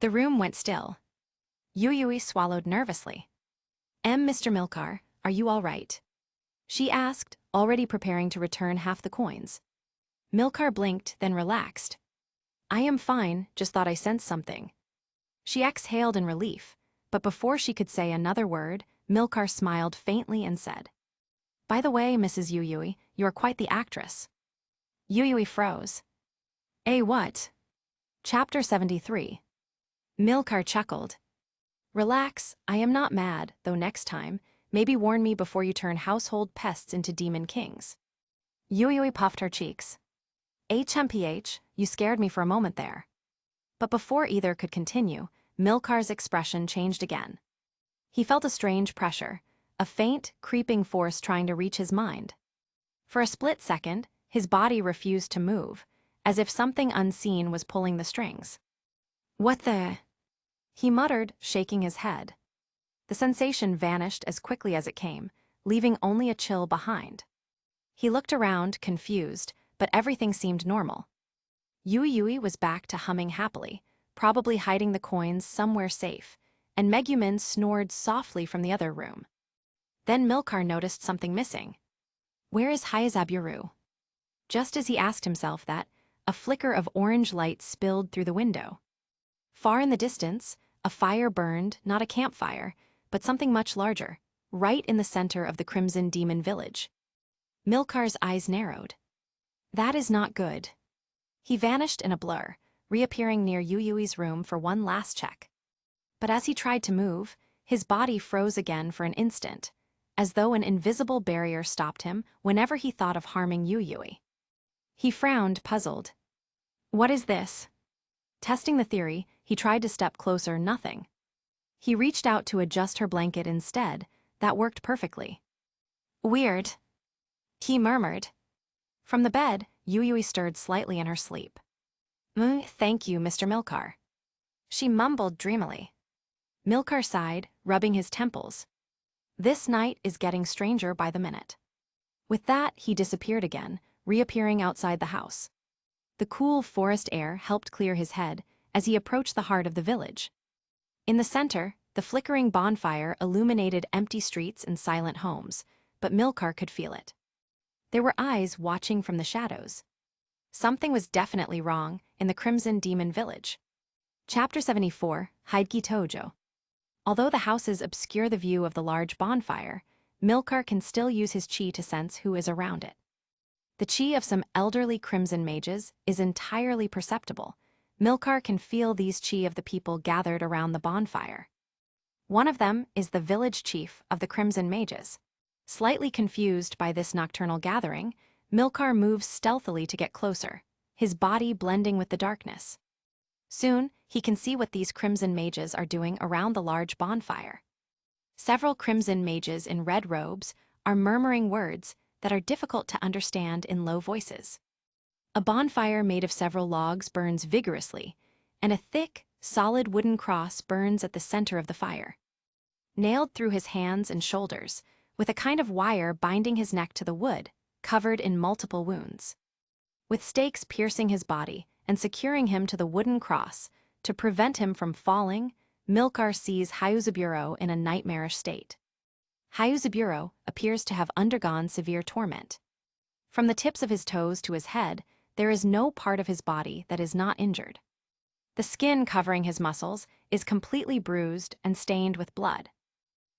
The room went still. Yui swallowed nervously. Mr. Milcar, are you all right? She asked, already preparing to return half the coins. Milcar blinked, then relaxed. I am fine, just thought I sensed something. She exhaled in relief, but before she could say another word, Milcar smiled faintly and said, By the way, Mrs. Yui, you are quite the actress. Yui froze. What? Chapter 73. Milcar chuckled. Relax, I am not mad, though next time, maybe warn me before you turn household pests into demon kings. Yui puffed her cheeks. HMPH, you scared me for a moment there. But before either could continue, Milcar's expression changed again. He felt a strange pressure, a faint, creeping force trying to reach his mind. For a split second, his body refused to move, as if something unseen was pulling the strings. What the? He muttered, shaking his head. The sensation vanished as quickly as it came, leaving only a chill behind. He looked around, confused, but everything seemed normal. Yui was back to humming happily, probably hiding the coins somewhere safe, and Megumin snored softly from the other room. Then Milcar noticed something missing. Where is Hayazaburu? Just as he asked himself that, a flicker of orange light spilled through the window. Far in the distance, a fire burned, not a campfire, but something much larger, right in the center of the Crimson Demon village. Milcar's eyes narrowed. That is not good. He vanished in a blur, reappearing near Yui's room for one last check. But as he tried to move, his body froze again for an instant, as though an invisible barrier stopped him whenever he thought of harming Yui. He frowned, puzzled. What is this? Testing the theory, he tried to step closer, nothing. He reached out to adjust her blanket instead. That worked perfectly. Weird. He murmured. From the bed, Yui stirred slightly in her sleep. Thank you, Mr. Milcar. She mumbled dreamily. Milcar sighed, rubbing his temples. This night is getting stranger by the minute. With that, he disappeared again, reappearing outside the house. The cool forest air helped clear his head as he approached the heart of the village. In the center, the flickering bonfire illuminated empty streets and silent homes, but Milcar could feel it. There were eyes watching from the shadows. Something was definitely wrong in the Crimson Demon village. Chapter 74, Haidki Tojo. Although the houses obscure the view of the large bonfire, Milcar can still use his chi to sense who is around it. The chi of some elderly crimson mages is entirely perceptible, Milcar can feel these chi of the people gathered around the bonfire. One of them is the village chief of the Crimson Mages. Slightly confused by this nocturnal gathering, Milcar moves stealthily to get closer, his body blending with the darkness. Soon, he can see what these Crimson Mages are doing around the large bonfire. Several Crimson Mages in red robes are murmuring words that are difficult to understand in low voices. A bonfire made of several logs burns vigorously, and a thick, solid wooden cross burns at the center of the fire. Nailed through his hands and shoulders, with a kind of wire binding his neck to the wood, covered in multiple wounds. With stakes piercing his body and securing him to the wooden cross to prevent him from falling, Milcar sees Hyuzaburo in a nightmarish state. Hyuzaburo appears to have undergone severe torment. From the tips of his toes to his head, there is no part of his body that is not injured. The skin covering his muscles is completely bruised and stained with blood.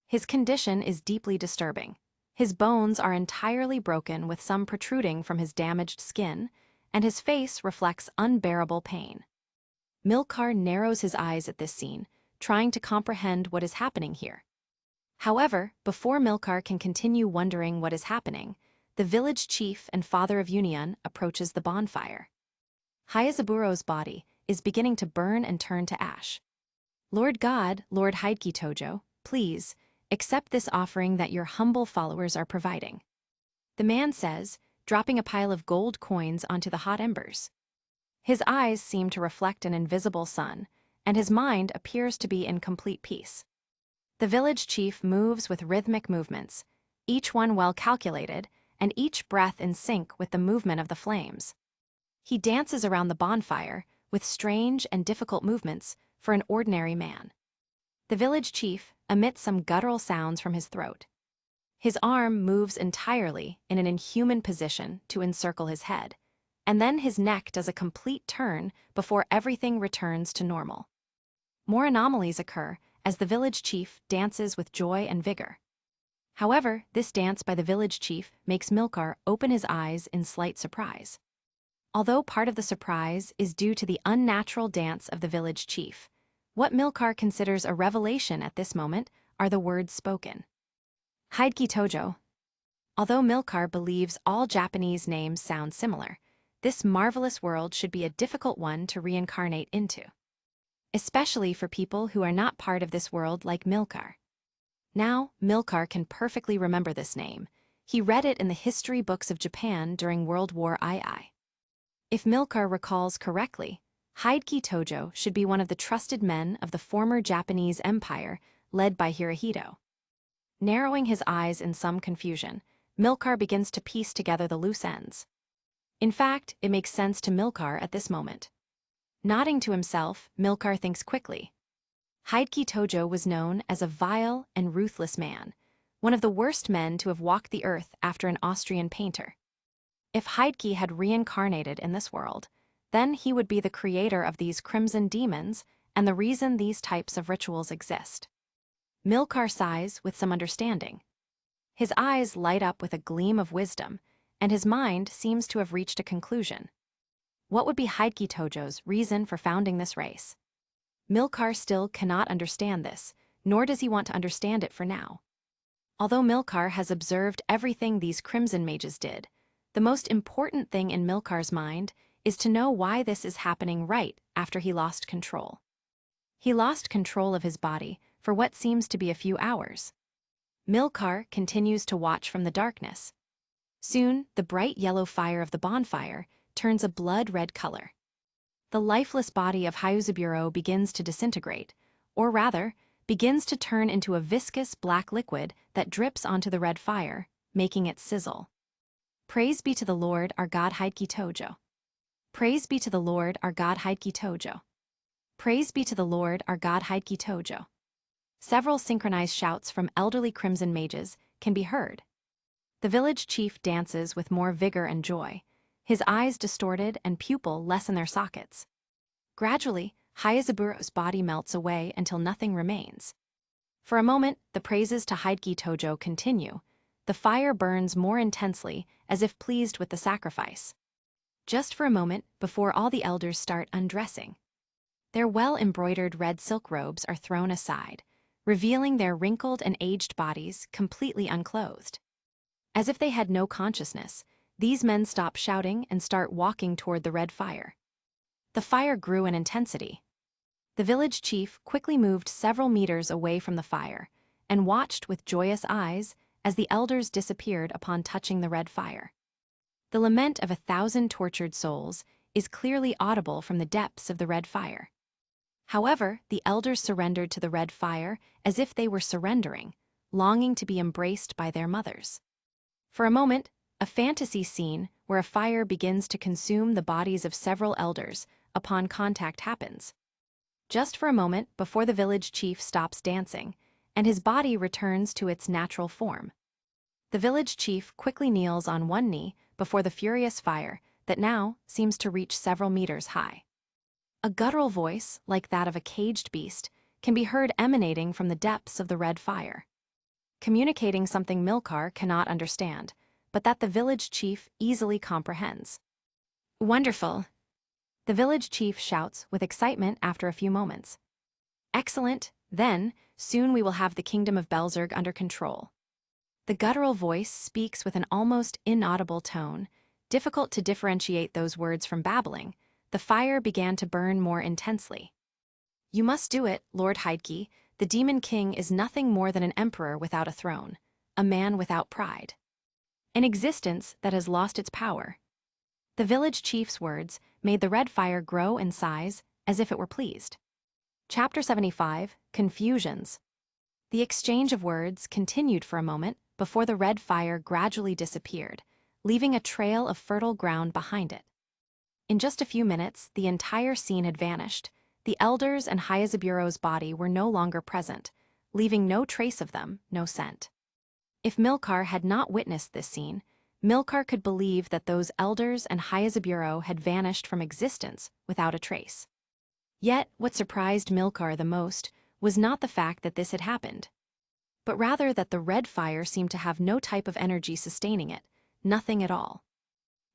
His condition is deeply disturbing. His bones are entirely broken with some protruding from his damaged skin, and his face reflects unbearable pain. Milcar narrows his eyes at this scene, trying to comprehend what is happening here. However, before Milcar can continue wondering what is happening, the village chief and father of Union approaches the bonfire. Hyazaburo's body is beginning to burn and turn to ash. Lord God, Lord Heidki Tojo, please, accept this offering that your humble followers are providing. The man says, dropping a pile of gold coins onto the hot embers. His eyes seem to reflect an invisible sun, and his mind appears to be in complete peace. The village chief moves with rhythmic movements, each one well calculated, and each breath in sync with the movement of the flames. He dances around the bonfire with strange and difficult movements for an ordinary man. The village chief emits some guttural sounds from his throat. His arm moves entirely in an inhuman position to encircle his head, and then his neck does a complete turn before everything returns to normal. More anomalies occur as the village chief dances with joy and vigor. However, this dance by the village chief makes Milcar open his eyes in slight surprise. Although part of the surprise is due to the unnatural dance of the village chief, what Milcar considers a revelation at this moment are the words spoken. Heidki Tojo. Although Milcar believes all Japanese names sound similar, this marvelous world should be a difficult one to reincarnate into. Especially for people who are not part of this world like Milcar. Now, Milcar can perfectly remember this name. He read it in the history books of Japan during World War II. If Milcar recalls correctly, Heidki Tojo should be one of the trusted men of the former Japanese Empire led by Hirohito. Narrowing his eyes in some confusion, Milcar begins to piece together the loose ends. In fact, it makes sense to Milcar at this moment. Nodding to himself, Milcar thinks quickly. Heidki Tojo was known as a vile and ruthless man, one of the worst men to have walked the earth after an Austrian painter. If Heidki had reincarnated in this world, then he would be the creator of these crimson demons and the reason these types of rituals exist. Milcar sighs with some understanding. His eyes light up with a gleam of wisdom, and his mind seems to have reached a conclusion. What would be Heidki Tojo's reason for founding this race? Milcar still cannot understand this, nor does he want to understand it for now. Although Milcar has observed everything these Crimson Mages did, the most important thing in Milcar's mind is to know why this is happening right after he lost control. He lost control of his body for what seems to be a few hours. Milcar continues to watch from the darkness. Soon, the bright yellow fire of the bonfire turns a blood-red color. The lifeless body of Hyuzaburo begins to disintegrate, or rather, begins to turn into a viscous black liquid that drips onto the red fire, making it sizzle. Praise be to the Lord our God Heidki Tojo. Praise be to the Lord our God Heidki Tojo. Praise be to the Lord our God Heidki Tojo. Several synchronized shouts from elderly Crimson Mages can be heard. The village chief dances with more vigor and joy, his eyes distorted and pupil less in their sockets. Gradually, Hyazaburo's body melts away until nothing remains. For a moment, the praises to Heidki Tojo continue. The fire burns more intensely, as if pleased with the sacrifice. Just for a moment, before all the elders start undressing. Their well-embroidered red silk robes are thrown aside, revealing their wrinkled and aged bodies completely unclothed. As if they had no consciousness, these men stop shouting and start walking toward the red fire. The fire grew in intensity. The village chief quickly moved several meters away from the fire and watched with joyous eyes as the elders disappeared upon touching the red fire. The lament of 1,000 tortured souls is clearly audible from the depths of the red fire. However, the elders surrendered to the red fire as if they were surrendering, longing to be embraced by their mothers. For a moment, a fantasy scene where a fire begins to consume the bodies of several elders upon contact happens. Just for a moment before the village chief stops dancing, and his body returns to its natural form. The village chief quickly kneels on one knee before the furious fire that now seems to reach several meters high. A guttural voice, like that of a caged beast, can be heard emanating from the depths of the red fire, communicating something Milcar cannot understand, but that the village chief easily comprehends. "Wonderful!" the village chief shouts with excitement after a few moments. "Excellent, then, soon we will have the kingdom of Belzerg under control." The guttural voice speaks with an almost inaudible tone, difficult to differentiate those words from babbling. The fire began to burn more intensely. "You must do it, Lord Heidke. The Demon King is nothing more than an emperor without a throne, a man without pride. An existence that has lost its power." The village chief's words made the red fire grow in size as if it were pleased. Chapter 75, Confusions. The exchange of words continued for a moment before the red fire gradually disappeared, leaving a trail of fertile ground behind it. In just a few minutes, the entire scene had vanished. The elders and Hayazaburo's body were no longer present, leaving no trace of them, no scent. If Milcar had not witnessed this scene, Milcar could believe that those elders and Hayazaburo had vanished from existence without a trace. Yet, what surprised Milcar the most was not the fact that this had happened, but rather that the red fire seemed to have no type of energy sustaining it, nothing at all.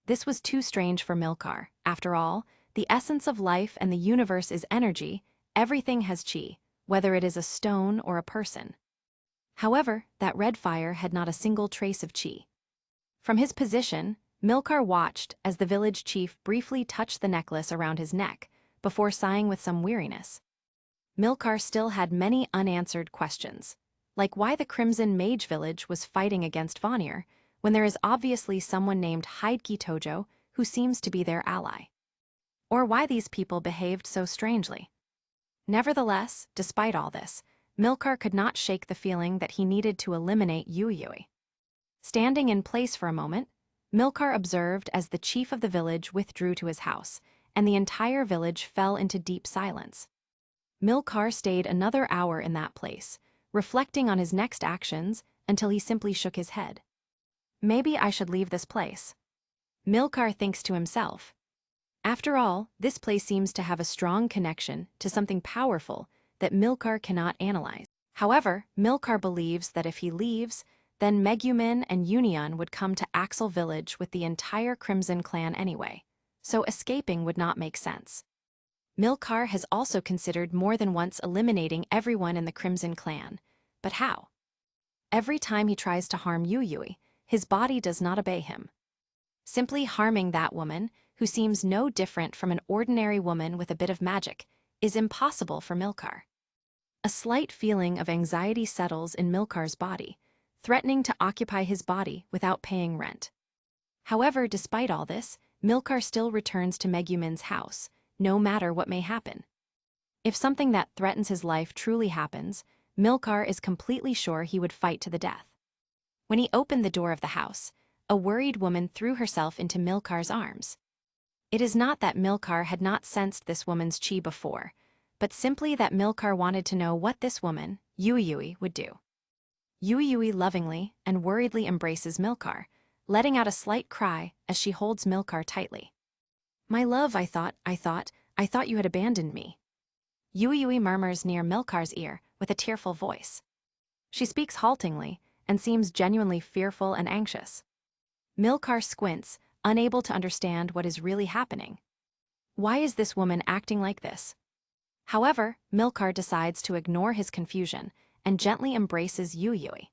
This was too strange for Milcar. After all, the essence of life and the universe is energy. Everything has chi, whether it is a stone or a person. However, that red fire had not a single trace of chi. From his position, Milcar watched as the village chief briefly touched the necklace around his neck, before sighing with some weariness. Milcar still had many unanswered questions, like why the Crimson Mage village was fighting against Vanir, when there is obviously someone named Heidke Tojo who seems to be their ally. Or why these people behaved so strangely. Nevertheless, despite all this, Milcar could not shake the feeling that he needed to eliminate Yui. Standing in place for a moment, Milcar observed as the chief of the village withdrew to his house, and the entire village fell into deep silence. Milcar stayed another hour in that place, reflecting on his next actions until he simply shook his head. Maybe I should leave this place. Milcar thinks to himself. After all, this place seems to have a strong connection to something powerful that Milcar cannot analyze. However, Milcar believes that if he leaves, then Megumin and Union would come to Axel village with the entire Crimson clan anyway, so escaping would not make sense. Milcar has also considered more than once eliminating everyone in the Crimson clan, but how? Every time he tries to harm Yui, his body does not obey him. Simply harming that woman, who seems no different from an ordinary woman with a bit of magic, is impossible for Milcar. A slight feeling of anxiety settles in Milcar's body, threatening to occupy his body without paying rent. However, despite all this, Milcar still returns to Megumin's house, no matter what may happen. If something that threatens his life truly happens, Milcar is completely sure he would fight to the death. When he opened the door of the house, a worried woman threw herself into Milcar's arms. It is not that Milcar had not sensed this woman's chi before, but simply that Milcar wanted to know what this woman, Yui, would do. Yui lovingly and worriedly embraces Milcar, letting out a slight cry as she holds Milcar tightly. "My love, I thought you had abandoned me." Yui murmurs near Milcar's ear with a tearful voice. She speaks haltingly and seems genuinely fearful and anxious. Milcar squints, unable to understand what is really happening. Why is this woman acting like this? However, Milcar decides to ignore his confusion and gently embraces Yuyui.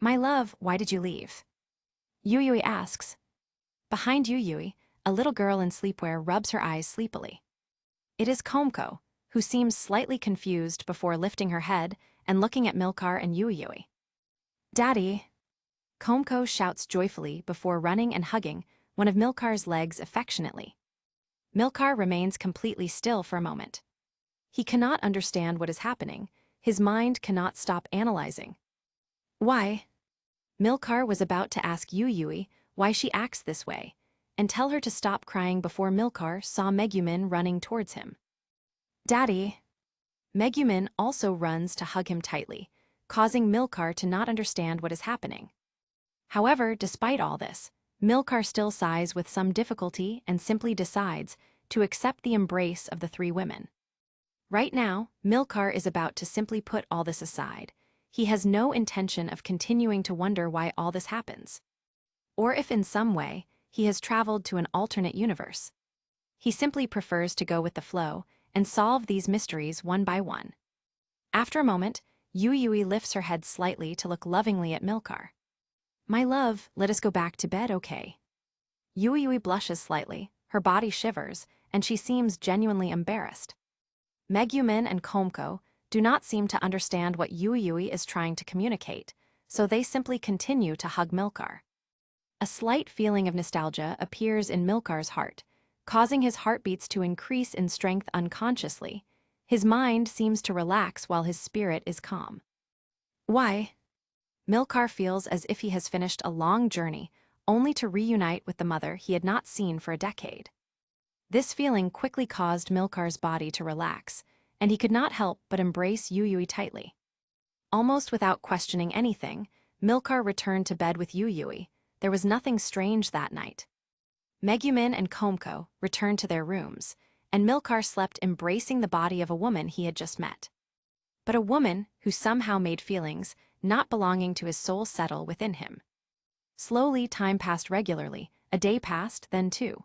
"My love, why did you leave?" Yuyui asks. Behind Yuyui, a little girl in sleepwear rubs her eyes sleepily. It is Komko, who seems slightly confused before lifting her head and looking at Milcar and Yuyui. "Daddy!" Komko shouts joyfully before running and hugging one of Milcar's legs affectionately. Milcar remains completely still for a moment. He cannot understand what is happening. His mind cannot stop analyzing. Why? Milcar was about to ask Yuyui why she acts this way, and tell her to stop crying before Milcar saw Megumin running towards him. "Daddy!" Megumin also runs to hug him tightly, causing Milcar to not understand what is happening. However, despite all this, Milcar still sighs with some difficulty and simply decides to accept the embrace of the three women. Right now, Milcar is about to simply put all this aside. He has no intention of continuing to wonder why all this happens. Or if in some way, he has traveled to an alternate universe. He simply prefers to go with the flow and solve these mysteries one by one. After a moment, Yuyui lifts her head slightly to look lovingly at Milcar. "My love, let us go back to bed, okay?" Yuyui blushes slightly, her body shivers, and she seems genuinely embarrassed. Megumin and Komko do not seem to understand what Yuyui is trying to communicate, so they simply continue to hug Milcar. A slight feeling of nostalgia appears in Milcar's heart, causing his heartbeats to increase in strength unconsciously. His mind seems to relax while his spirit is calm. Why? Milcar feels as if he has finished a long journey, only to reunite with the mother he had not seen for a decade. This feeling quickly caused Milcar's body to relax, and he could not help but embrace Yuyui tightly. Almost without questioning anything, Milcar returned to bed with Yuyui. There was nothing strange that night. Megumin and Komko returned to their rooms, and Milcar slept embracing the body of a woman he had just met. But a woman who somehow made feelings not belonging to his soul settle within him. Slowly, time passed regularly. A day passed, then two.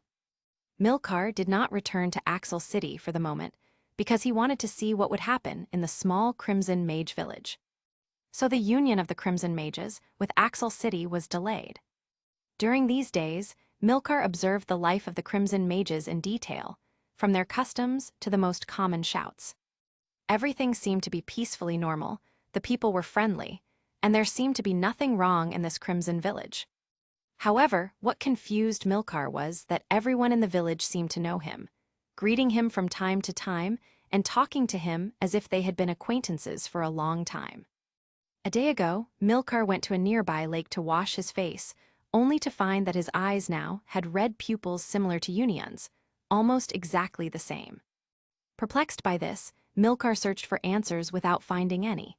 Milcar did not return to Axel City for the moment because he wanted to see what would happen in the small Crimson Mage village. So the union of the Crimson Mages with Axel City was delayed. During these days, Milcar observed the life of the Crimson Mages in detail, from their customs to the most common shouts. Everything seemed to be peacefully normal, the people were friendly, and there seemed to be nothing wrong in this Crimson village. However, what confused Milcar was that everyone in the village seemed to know him, greeting him from time to time and talking to him as if they had been acquaintances for a long time. A day ago, Milcar went to a nearby lake to wash his face, only to find that his eyes now had red pupils similar to Union's, almost exactly the same. Perplexed by this, Milcar searched for answers without finding any.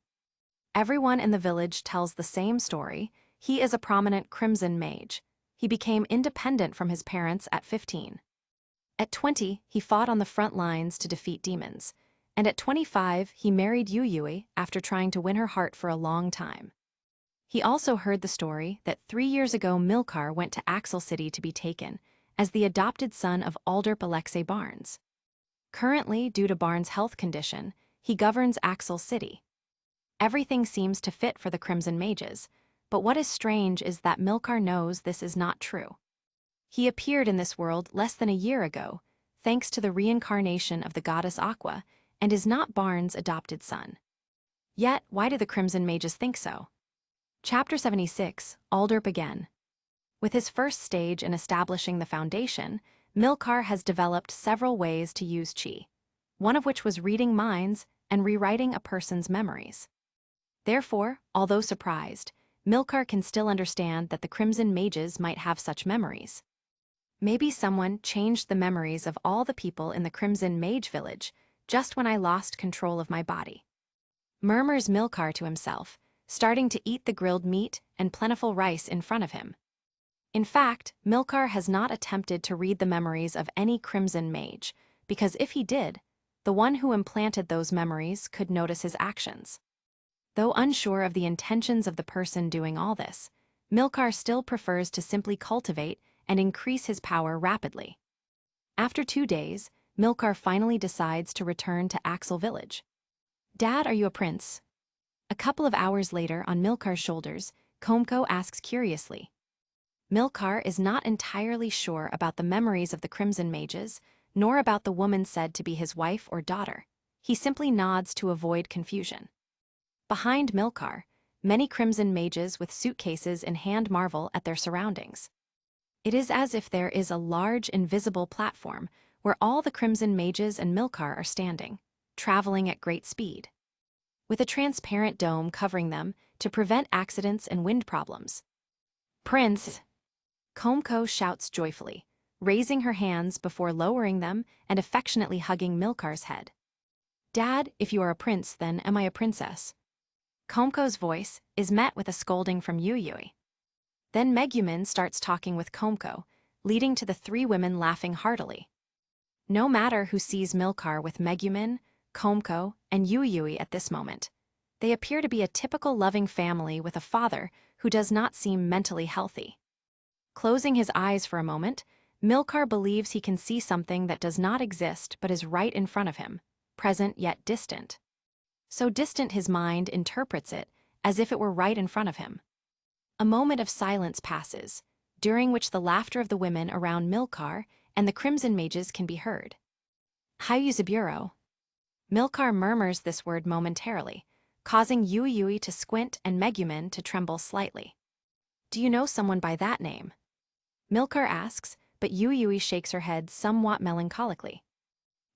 Everyone in the village tells the same story. He is a prominent Crimson Mage. He became independent from his parents at 15. At 20, he fought on the front lines to defeat demons, and at 25, he married Yuyui after trying to win her heart for a long time. He also heard the story that 3 years ago Milcar went to Axel City to be taken as the adopted son of Alderp Alexei Barnes. Currently, due to Barnes' health condition, he governs Axel City. Everything seems to fit for the Crimson Mages, but what is strange is that Milcar knows this is not true. He appeared in this world less than a year ago, thanks to the reincarnation of the goddess Aqua, and is not Barnes' adopted son. Yet, why do the Crimson Mages think so? Chapter 76, Alderp again. With his first stage in establishing the foundation, Milcar has developed several ways to use Qi, one of which was reading minds and rewriting a person's memories. Therefore, although surprised, Milcar can still understand that the Crimson Mages might have such memories. Maybe someone changed the memories of all the people in the Crimson Mage village just when I lost control of my body. Murmurs Milcar to himself, starting to eat the grilled meat and plentiful rice in front of him. In fact, Milcar has not attempted to read the memories of any Crimson Mage, because if he did, the one who implanted those memories could notice his actions. Though unsure of the intentions of the person doing all this, Milcar still prefers to simply cultivate and increase his power rapidly. After 2 days, Milcar finally decides to return to Axel village. "Dad, are you a prince?" A couple of hours later, on Milcar's shoulders, Comco asks curiously. Milcar is not entirely sure about the memories of the Crimson Mages, nor about the woman said to be his wife or daughter. He simply nods to avoid confusion. Behind Milcar, many Crimson Mages with suitcases in hand marvel at their surroundings. It is as if there is a large invisible platform where all the Crimson Mages and Milcar are standing, traveling at great speed, with a transparent dome covering them to prevent accidents and wind problems. "Prince!" Comco shouts joyfully, raising her hands before lowering them and affectionately hugging Milcar's head. "Dad, if you are a prince, then am I a princess?" Comco's voice is met with a scolding from Yuyui. Then Megumin starts talking with Comco, leading to the three women laughing heartily. No matter who sees Milcar with Megumin, Comco, and Yuyui at this moment, they appear to be a typical loving family with a father who does not seem mentally healthy. Closing his eyes for a moment, Milcar believes he can see something that does not exist but is right in front of him, present yet distant. So distant his mind interprets it as if it were right in front of him. A moment of silence passes, during which the laughter of the women around Milcar and the Crimson Mages can be heard. "Hayuzaburo." Milcar murmurs this word momentarily, causing Yuyui to squint and Megumin to tremble slightly. "Do you know someone by that name?" Milcar asks, but Yuyui shakes her head somewhat melancholically.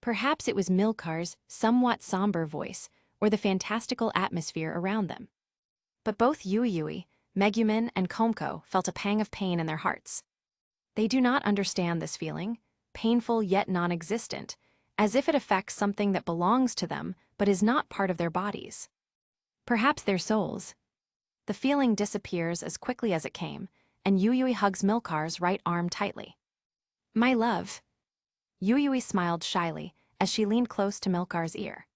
Perhaps it was Milcar's somewhat somber voice or the fantastical atmosphere around them. But both Yuyui, Megumin, and Comco felt a pang of pain in their hearts. They do not understand this feeling, painful yet non-existent, as if it affects something that belongs to them but is not part of their bodies. Perhaps their souls. The feeling disappears as quickly as it came, and Yuyui hugs Milcar's right arm tightly. "My love." Yuyui smiled shyly as she leaned close to Milcar's ear.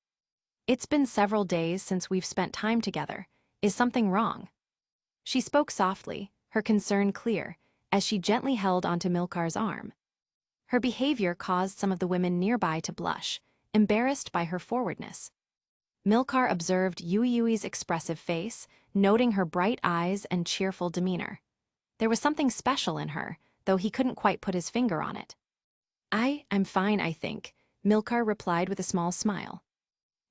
"It's been several days since we've spent time together. Is something wrong?" She spoke softly, her concern clear, as she gently held onto Milcar's arm. Her behavior caused some of the women nearby to blush, embarrassed by her forwardness. Milcar observed Yuyui's expressive face, noting her bright eyes and cheerful demeanor. There was something special in her, though he couldn't quite put his finger on it. I'm fine, I think," Milcar replied with a small smile.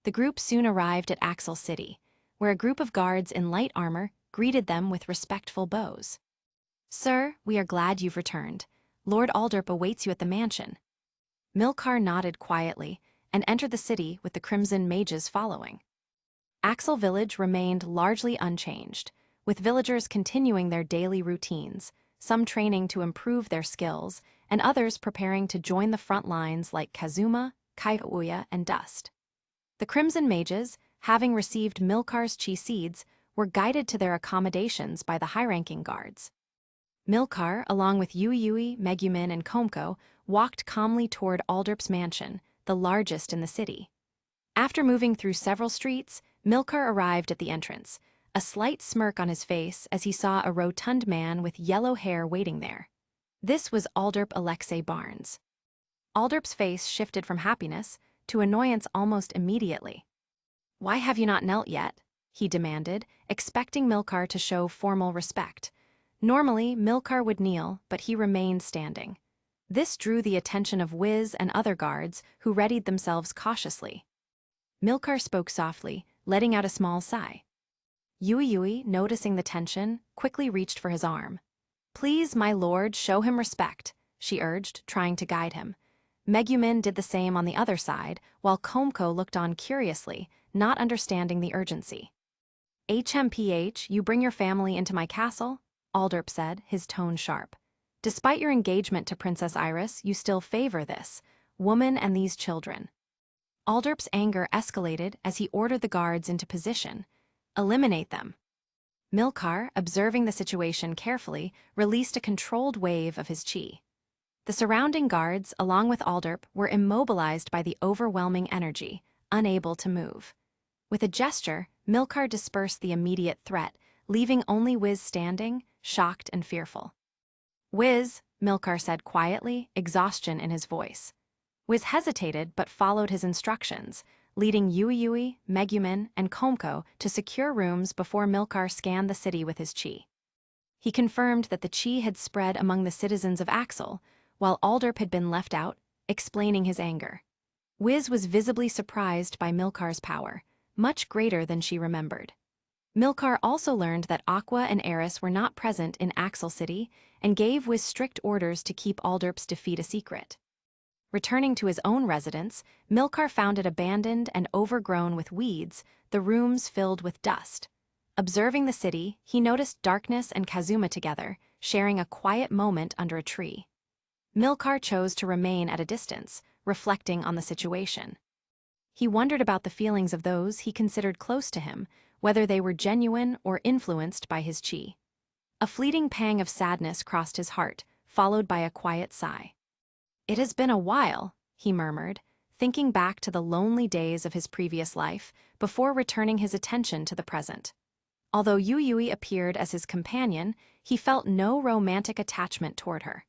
The group soon arrived at Axel City, where a group of guards in light armor greeted them with respectful bows. "Sir, we are glad you've returned. Lord Aldrip awaits you at the mansion." Milcar nodded quietly and entered the city with the Crimson Mages following. Axel village remained largely unchanged, with villagers continuing their daily routines, some training to improve their skills, and others preparing to join the front lines like Kazuma, Kaiuya, and Dust. The Crimson Mages, having received Milcar's chi seeds, were guided to their accommodations by the high-ranking guards. Milcar, along with Yuyui, Megumin, and Comco, walked calmly toward Aldrip's mansion, the largest in the city. After moving through several streets, Milcar arrived at the entrance, a slight smirk on his face as he saw a rotund man with yellow hair waiting there. This was Aldrip Alexei Barnes. Aldrip's face shifted from happiness to annoyance almost immediately. "Why have you not knelt yet?" he demanded, expecting Milcar to show formal respect. Normally, Milcar would kneel, but he remained standing. This drew the attention of Wiz and other guards, who readied themselves cautiously. Milcar spoke softly, letting out a small sigh. Yuyui, noticing the tension, quickly reached for his arm. "Please, my lord, show him respect," she urged, trying to guide him. Megumin did the same on the other side, while Comco looked on curiously, not understanding the urgency. "HMPH, you bring your family into my castle?" Aldrip said, his tone sharp. "Despite your engagement to Princess Iris, you still favor this woman and these children." Aldrip's anger escalated as he ordered the guards into position. "Eliminate them." Milcar, observing the situation carefully, released a controlled wave of his chi. The surrounding guards, along with Aldrip, were immobilized by the overwhelming energy, unable to move. With a gesture, Milcar dispersed the immediate threat, leaving only Wiz standing, shocked and fearful. "Wiz," Milcar said quietly, exhaustion in his voice. Wiz hesitated but followed his instructions, leading Yui, Megumin, and Komko to secure rooms before Milcar scanned the city with his chi. He confirmed that the chi had spread among the citizens of Axel, while Alderp had been left out, explaining his anger. Wiz was visibly surprised by Milcar's power, much greater than she remembered. Milcar also learned that Aqua and Eris were not present in Axel City and gave Wiz strict orders to keep Alderp's defeat a secret. Returning to his own residence, Milcar found it abandoned and overgrown with weeds, the rooms filled with dust. Observing the city, he noticed Darkness and Kazuma together, sharing a quiet moment under a tree. Milcar chose to remain at a distance, reflecting on the situation. He wondered about the feelings of those he considered close to him, whether they were genuine or influenced by his chi. A fleeting pang of sadness crossed his heart, followed by a quiet sigh. "It has been a while," he murmured, thinking back to the lonely days of his previous life before returning his attention to the present. Although Yui appeared as his companion, he felt no romantic attachment toward her.